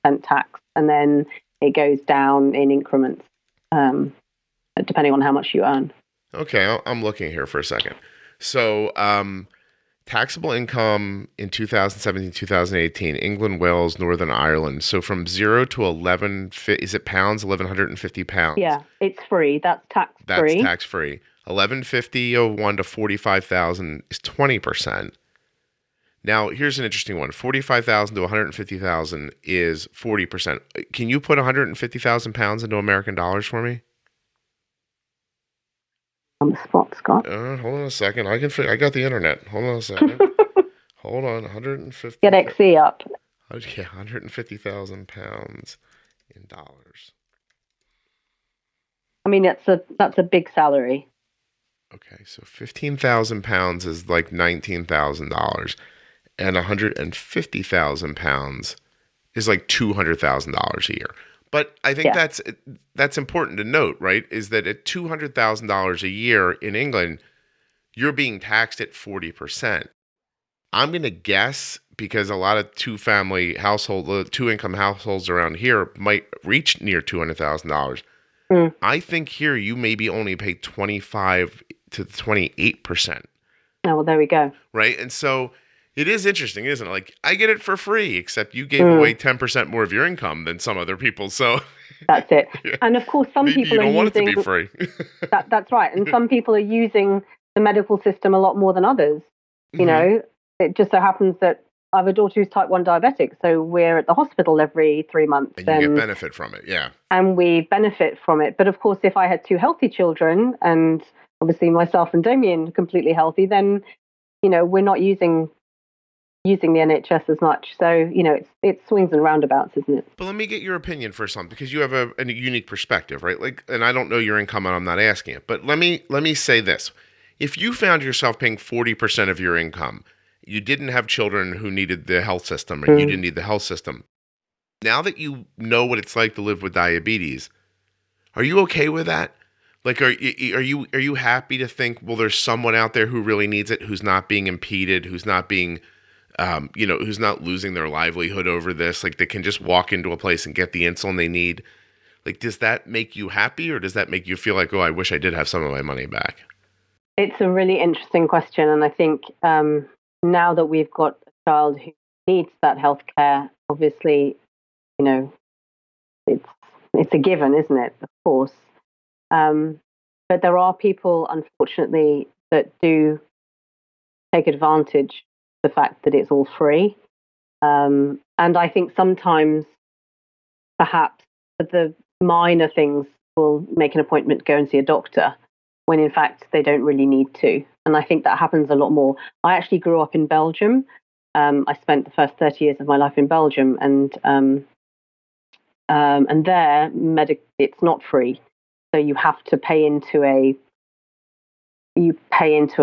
10% tax, and then it goes down in increments depending on how much you earn. Okay, I'm looking here for a second. So, taxable income in 2017, 2018, England, Wales, Northern Ireland. So from 0 to 11, is it pounds? 1,150 pounds. Yeah, it's free. That's tax free. That's tax free. 1,150 to 45,000 is 20%. Now, here's an interesting one. 45,000 to 150,000 is 40%. Can you put 150,000 pounds into American dollars for me? On the spot, Scott. Hold on a second. I got the internet. Hold on a second. Hold on. 150. Get XE up. Okay, 150,000 pounds in dollars. I mean, that's a big salary. Okay, so 15,000 pounds is like $19,000, and 150,000 pounds is like $200,000 a year. But I think that's important to note, right? Is that at $200,000 a year in England, you're being taxed at 40%. I'm going to guess, because a lot of two-income households around here might reach near $200,000. I think here you maybe only pay 25 to 28%. Oh, well, there we go. Right? And so it is interesting, isn't it? Like, I get it for free, except you gave away 10% more of your income than some other people. So That's it. Yeah. And of course, some Maybe people you don't are want using it to be free. that's right. And some people are using the medical system a lot more than others. You know, it just so happens that I have a daughter who's type 1 diabetic, so we're at the hospital every 3 months. And you get benefit from it, yeah. And we benefit from it. But of course, if I had 2 healthy children, and obviously myself and Damien completely healthy, then, you know, we're not using the NHS as much. So, you know, it swings and roundabouts, isn't it? But let me get your opinion for something, because you have a unique perspective, right? Like, and I don't know your income, and I'm not asking it. But let me say this. If you found yourself paying 40% of your income, you didn't have children who needed the health system, or you didn't need the health system. Now that you know what it's like to live with diabetes, are you okay with that? Like, are you happy to think, well, there's someone out there who really needs it, who's not being impeded, who's not being, who's not losing their livelihood over this, like they can just walk into a place and get the insulin they need? Like, does that make you happy, or does that make you feel like, oh, I wish I did have some of my money back? It's a really interesting question. And I think now that we've got a child who needs that healthcare, obviously, you know, it's a given, isn't it? Of course. But there are people, unfortunately, that do take advantage of the fact that it's all free. And I think sometimes, perhaps, for the minor things, will make an appointment to go and see a doctor, when in fact they don't really need to. And I think that happens a lot more. I actually grew up in Belgium. I spent the first 30 years of my life in Belgium, and there, it's not free. So you have to pay into a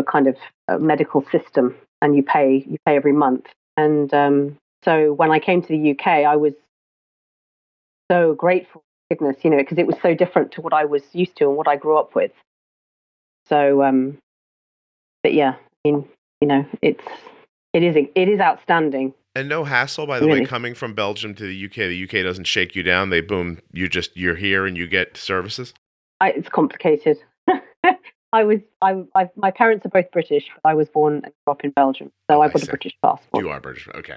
kind of a medical system, and you pay every month. And so when I came to the UK, I was so grateful, goodness, you know, because it was so different to what I was used to and what I grew up with. So, but yeah, I mean, you know, it is outstanding. And no hassle, by the way, coming from Belgium to the UK. The UK doesn't shake you down. You're here and you get services. It's complicated. My parents are both British, but I was born and grew up in Belgium, so I've got a British passport. You are British, okay.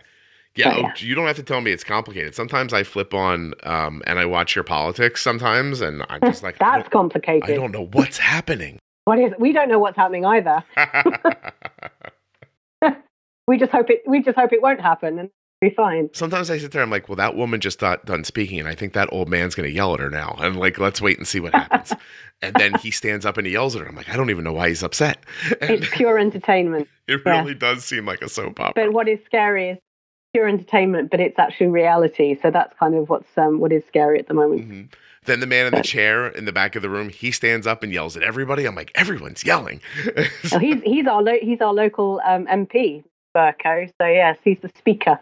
Yeah, you don't have to tell me it's complicated. Sometimes I flip on and I watch your politics sometimes, and I'm just like, that's complicated. I don't know what's happening. We don't know what's happening either. We just hope it won't happen, and it'll be fine. Sometimes I sit there, I'm like, well, that woman just got done speaking, and I think that old man's going to yell at her now. And like, let's wait and see what happens. And then he stands up and he yells at her. I'm like, I don't even know why he's upset. And it's pure entertainment. It really does seem like a soap opera. But what is scary is pure entertainment, but it's actually reality. So that's kind of what is scary at the moment. Mm-hmm. Then the man in the chair in the back of the room, he stands up and yells at everybody. I'm like, everyone's yelling. So he's our local MP, Burko. So yes, he's the speaker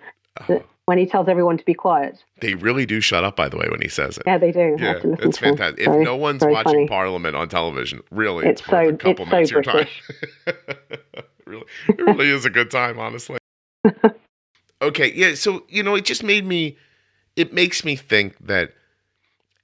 when he tells everyone to be quiet. They really do shut up, by the way, when he says it. Yeah, they do. Yeah, it's fantastic. If no one's watching funny. Parliament on television, really, it's worth a couple minutes of your time. It really is a good time, honestly. Okay, yeah, so, you know, it makes me think that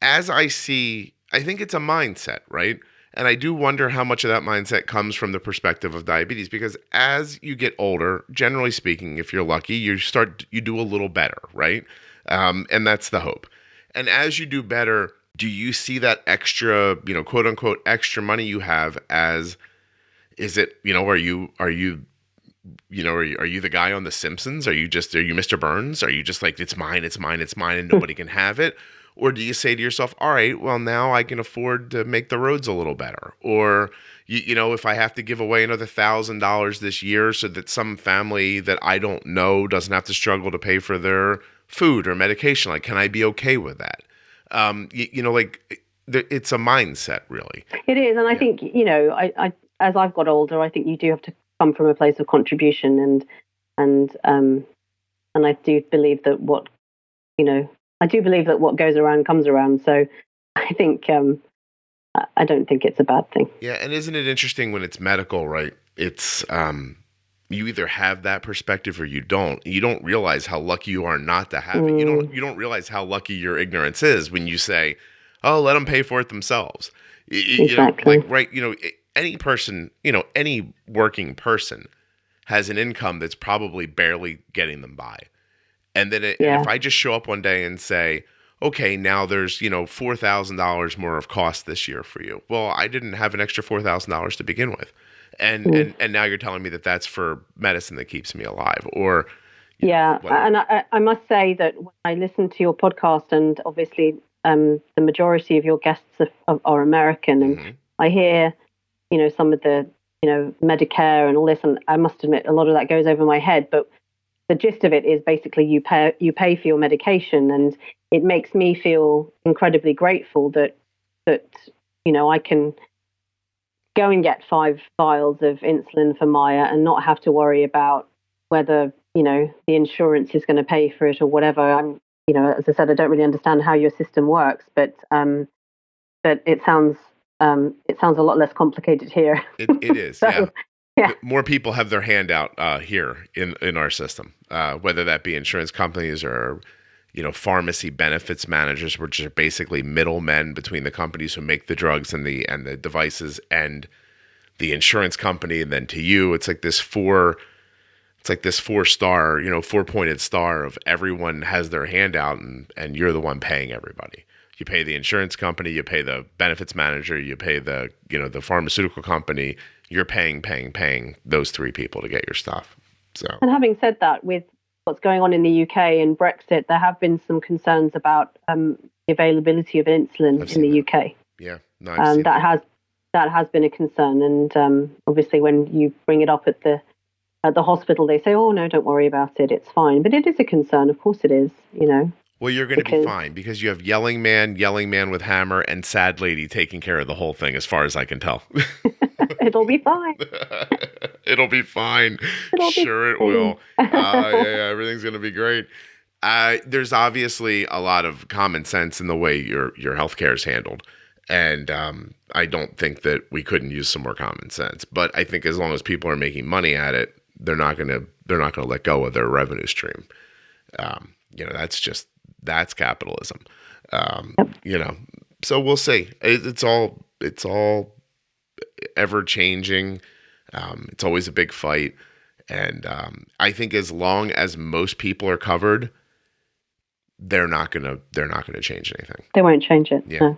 as I think it's a mindset, right? And I do wonder how much of that mindset comes from the perspective of diabetes, because as you get older, generally speaking, if you're lucky, you do a little better, right? And that's the hope. And as you do better, do you see that extra, you know, quote unquote, extra money you have as, is it, you know, are you the guy on The Simpsons? Are you Mr. Burns? Are you just like, it's mine, and nobody can have it? Or do you say to yourself, all right, well, now I can afford to make the roads a little better? Or, you know, if I have to give away another $1,000 this year so that some family that I don't know doesn't have to struggle to pay for their food or medication, like, can I be okay with that? It's a mindset, really. It is. And I think, you know, I as I've got older, I think you do have to come from a place of contribution, and I do believe that what goes around comes around. So I think I don't think it's a bad thing. Yeah, and isn't it interesting when it's medical, right? It's you either have that perspective or you don't. You don't realize how lucky you are not to have it. You don't realize how lucky your ignorance is when you say, "Oh, let them pay for it themselves." Exactly. You know, like, right? You know, any person, you know, any working person has an income that's probably barely getting them by. And then if I just show up one day and say, okay, now there's, $4,000 more of cost this year for you. Well, I didn't have an extra $4,000 to begin with. And now you're telling me that that's for medicine that keeps me alive, or and I must say that when I listen to your podcast, and obviously the majority of your guests are American, and I hear, some of the, Medicare and all this, and I must admit a lot of that goes over my head, but the gist of it is basically you pay for your medication, and it makes me feel incredibly grateful that I can go and get 5 vials of insulin for Maya and not have to worry about whether, the insurance is going to pay for it or whatever. I'm, as I said, I don't really understand how your system works, but it sounds a lot less complicated here. It is, so, yeah. More people have their hand out here in our system, whether that be insurance companies or, pharmacy benefits managers, which are basically middlemen between the companies who make the drugs and the devices and the insurance company, and then to you, it's like this 4-star, 4-pointed star of everyone has their hand out, and you're the one paying everybody. You pay the insurance company, you pay the benefits manager, you pay the pharmaceutical company. You're paying those 3 people to get your stuff. So, and having said that, with what's going on in the UK and Brexit, there have been some concerns about the availability of insulin in the UK. Yeah, no, that has been a concern, and obviously when you bring it up at the hospital, they say, "Oh no, don't worry about it, it's fine." But it is a concern, of course it is. Well, you're going to be fine because you have yelling man with hammer, and sad lady taking care of the whole thing, as far as I can tell. It'll be fine. It'll be fine. It will. Yeah, everything's going to be great. There's obviously a lot of common sense in the way your healthcare is handled, and I don't think that we couldn't use some more common sense. But I think as long as people are making money at it, they're not going to let go of their revenue stream. That's capitalism. So we'll see. It's all ever changing. It's always a big fight. And I think as long as most people are covered, they're not gonna change anything. They won't change it. Yeah. No.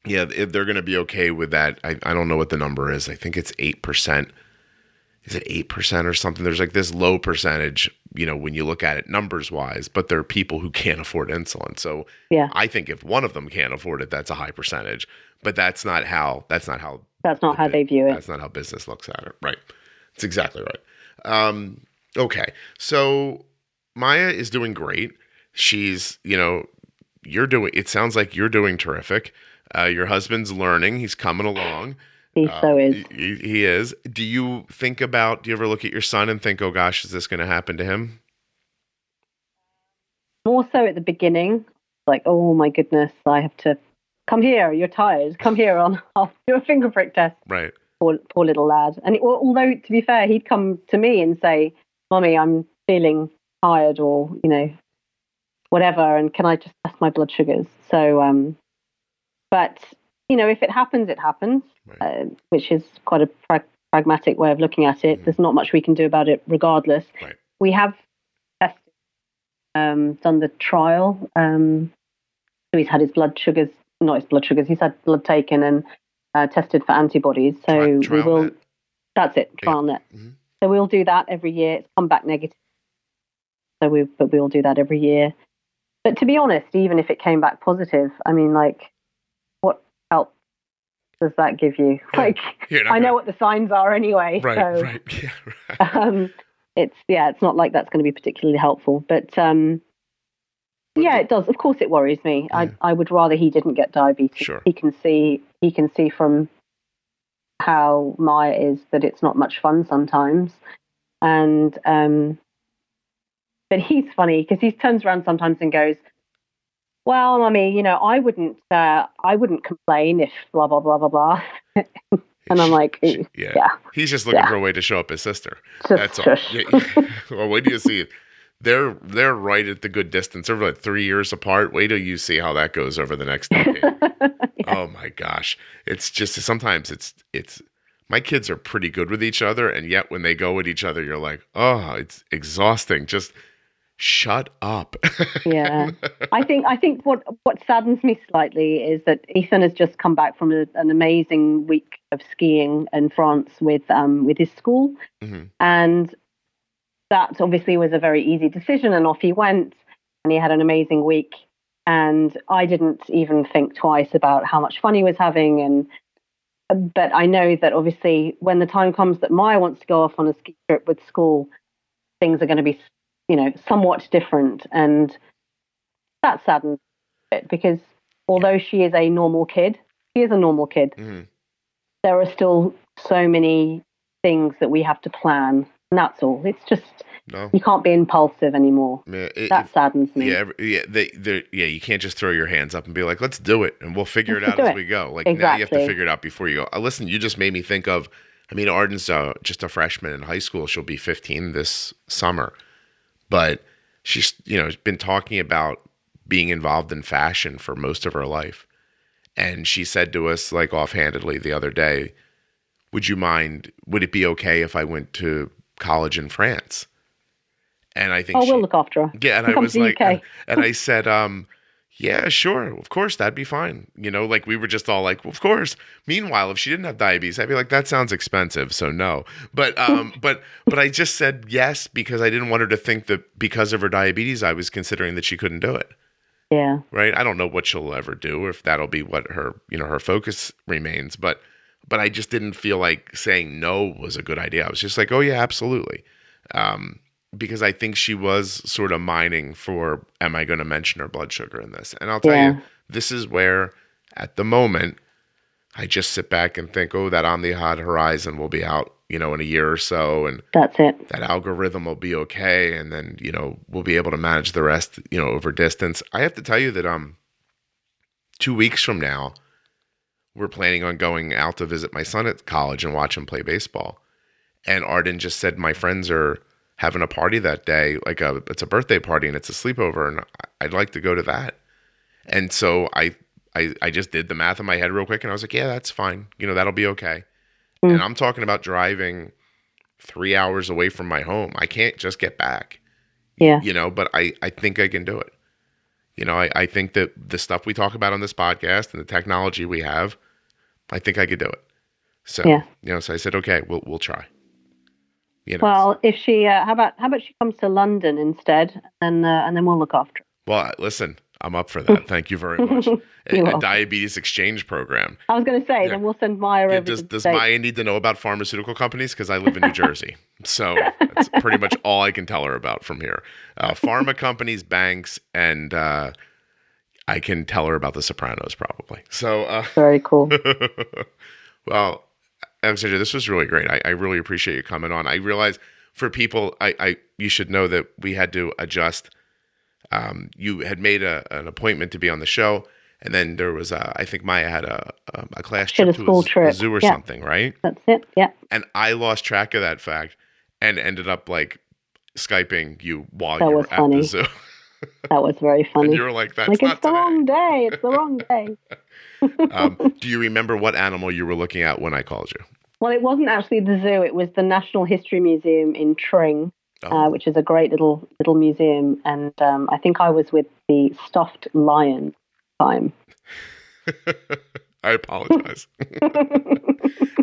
Yeah, if they're gonna be okay with that. I don't know what the number is. I think it's 8%. Is it 8% or something? There's like this low percentage, when you look at it numbers wise, but there are people who can't afford insulin. So yeah. I think if one of them can't afford it, that's a high percentage. But that's not how they view it. That's not how business looks at it. Right. That's exactly right. Okay. So Maya is doing great. She's, it sounds like you're doing terrific. Your husband's learning. He's coming along. He so is. He is. Do you ever look at your son and think, oh gosh, is this going to happen to him? More so at the beginning, like, oh my goodness, I have to come here. You're tired. Come here I'll do a finger prick test. Right. Poor little lad. And although to be fair, he'd come to me and say, "Mommy, I'm feeling tired," or whatever, and can I just test my blood sugars? So, but if it happens, it happens, right. Which is quite a pragmatic way of looking at it. Mm-hmm. There's not much we can do about it regardless. Right. We have tested, done the trial. So he's had his blood sugars, not his blood sugars, he's had blood taken and tested for antibodies. So we will, that's it, TrialNet. Mm-hmm. So we'll do that every year. It's come back negative. But we'll do that every year. But to be honest, even if it came back positive, I mean, what help does that give you? I know what the signs are anyway. Right, so, right. Yeah, right. It's not like that's going to be particularly helpful. But it does. Of course, it worries me. Yeah. I would rather he didn't get diabetes. Sure. He can see from how Maya is that it's not much fun sometimes, and but he's funny because he turns around sometimes and goes, "Well, Mummy, I wouldn't complain if blah blah blah blah blah." And I'm like, yeah. He's just looking for a way to show up his sister. That's all. Well, wait till you see it. They're right at the good distance. They're like 3 years apart. Wait till you see how that goes over the next decade. Yeah. Oh my gosh. It's just sometimes it's my kids are pretty good with each other, and yet when they go with each other, you're like, oh, it's exhausting. Just Shut up. Yeah. I think what saddens me slightly is that Ethan has just come back from an amazing week of skiing in France with his school. Mm-hmm. And that obviously was a very easy decision, and off he went, and he had an amazing week. And I didn't even think twice about how much fun he was having. But I know that obviously when the time comes that Maya wants to go off on a ski trip with school, things are going to be, somewhat different. And that saddens a bit, because although she is a normal kid, Mm-hmm. there are still so many things that we have to plan. And that's all. It's just, you can't be impulsive anymore. That saddens me. You can't just throw your hands up and be like, let's do it, and we'll figure it out as we go. Like, exactly. Now you have to figure it out before you go. Listen, you just made me think of, Arden's just a freshman in high school. She'll be 15 this summer. But she's, been talking about being involved in fashion for most of her life. And she said to us, like, offhandedly the other day, would it be okay if I went to college in France? And I think we'll look after her. Yeah, and I was like, and I said, yeah, sure, of course, that'd be fine. Like, we were just all like, well, of course. Meanwhile, if she didn't have diabetes, I'd be like, that sounds expensive, so no. But but I just said yes because I didn't want her to think that because of her diabetes, I was considering that she couldn't do it. Yeah. Right. I don't know what she'll ever do, if that'll be what her focus remains. But I just didn't feel like saying no was a good idea. I was just like, oh yeah, absolutely. Because I think she was sort of mining for, am I going to mention her blood sugar in this? And I'll tell you, this is where, at the moment, I just sit back and think, oh, that Omnipod Horizon will be out, in a year or so. And that's it. That algorithm will be okay. And then, we'll be able to manage the rest, over distance. I have to tell you that 2 weeks from now, we're planning on going out to visit my son at college and watch him play baseball. And Arden just said, my friends are having a party that day, it's a birthday party and it's a sleepover, and I'd like to go to that. And so I just did the math in my head real quick, and I was like, yeah, that's fine. That'll be okay. And I'm talking about driving 3 hours away from my home. I can't just get back. Yeah. But I think I can do it. I think that the stuff we talk about on this podcast and the technology we have, I think I could do it. So, so I said, okay, we'll try. Well, if she, how about she comes to London instead, and then we'll look after her. Well, listen, I'm up for that. Thank you very much. a diabetes exchange program. I was going to say, then we'll send Maya over. Does Maya need to know about pharmaceutical companies? Because I live in New Jersey, so that's pretty much all I can tell her about from here. Pharma companies, banks, and I can tell her about The Sopranos probably. So very cool. Well, Alexandra, this was really great. I really appreciate you coming on. I realize for people, you should know that we had to adjust. You had made an appointment to be on the show, and then there was I think Maya had a class trip to a zoo or something, right? That's it. Yeah. And I lost track of that fact and ended up like Skyping you while you were at the zoo. That was very funny. And you were like, "That's like, not it's the wrong day. It's the wrong day." Do you remember what animal you were looking at when I called you? Well, it wasn't actually the zoo. It was the National History Museum in Tring, which is a great little museum. And I think I was with the stuffed lion time. I apologize.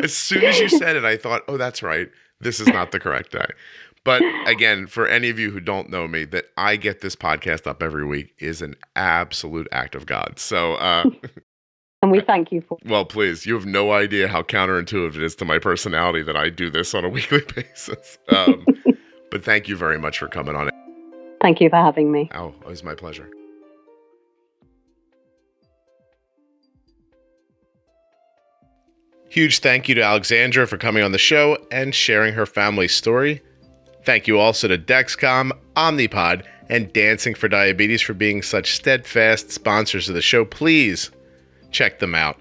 As soon as you said it, I thought, oh, that's right. This is not the correct day. But again, for any of you who don't know me, that I get this podcast up every week is an absolute act of God. So, and we thank you for. Well, please, you have no idea how counterintuitive it is to my personality that I do this on a weekly basis. But thank you very much for coming on. Thank you for having me. Oh, it was my pleasure. Huge thank you to Alexandra for coming on the show and sharing her family story. Thank you also to Dexcom, Omnipod, and Dancing for Diabetes for being such steadfast sponsors of the show. Please check them out.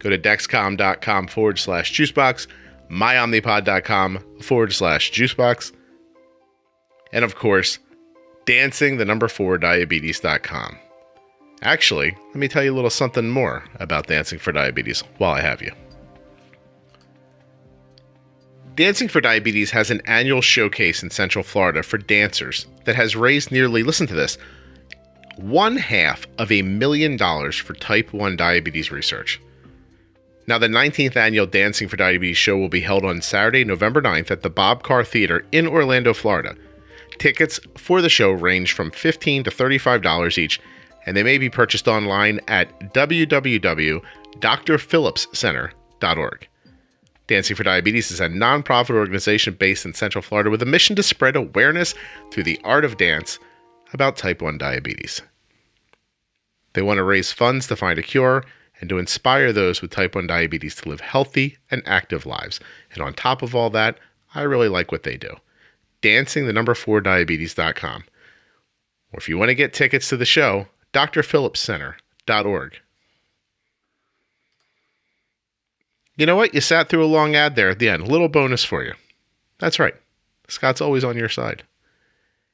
Go to dexcom.com/juicebox, myomnipod.com/juicebox, and of course, dancing4diabetes.com. Actually, let me tell you a little something more about Dancing for Diabetes while I have you. Dancing for Diabetes has an annual showcase in Central Florida for dancers that has raised nearly, listen to this, $500,000 for type 1 diabetes research. Now, the 19th annual Dancing for Diabetes show will be held on Saturday, November 9th at the Bob Carr Theater in Orlando, Florida. Tickets for the show range from $15 to $35 each, and they may be purchased online at www.drphillipscenter.org. Dancing for Diabetes is a nonprofit organization based in Central Florida with a mission to spread awareness through the art of dance about type 1 diabetes. They want to raise funds to find a cure and to inspire those with type 1 diabetes to live healthy and active lives. And on top of all that, I really like what they do. Dancing4diabetes.com. Or if you want to get tickets to the show, drphillipscenter.org. You know what? You sat through a long ad there at the end. A little bonus for you. That's right. Scott's always on your side.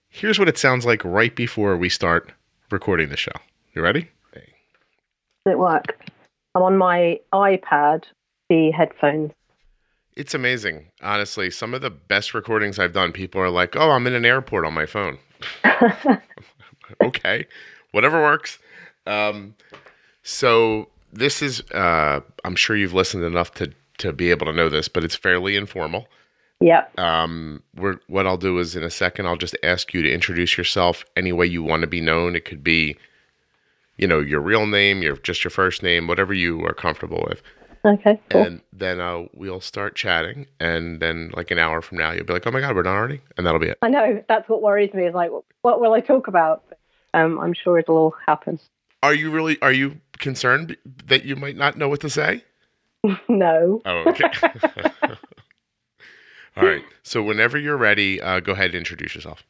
Here's what it sounds like right before we start recording the show. You ready? Does it work? I'm on my iPad, the headphones. It's amazing. Honestly, some of the best recordings I've done, people are like, oh, I'm in an airport on my phone. Okay. Whatever works. So this is, I'm sure you've listened enough to be able to know this, but it's fairly informal. Yeah. What I'll do is in a second, I'll just ask you to introduce yourself any way you want to be known. It could be, your real name, just your first name, whatever you are comfortable with. Okay, cool. And then we'll start chatting, and then like an hour from now, you'll be like, oh my God, we're done already? And that'll be it. I know. That's what worries me is like, what will I talk about? I'm sure it'll all happen. Are you concerned that you might not know what to say? No. Oh, okay. All right. So whenever you're ready, go ahead and introduce yourself.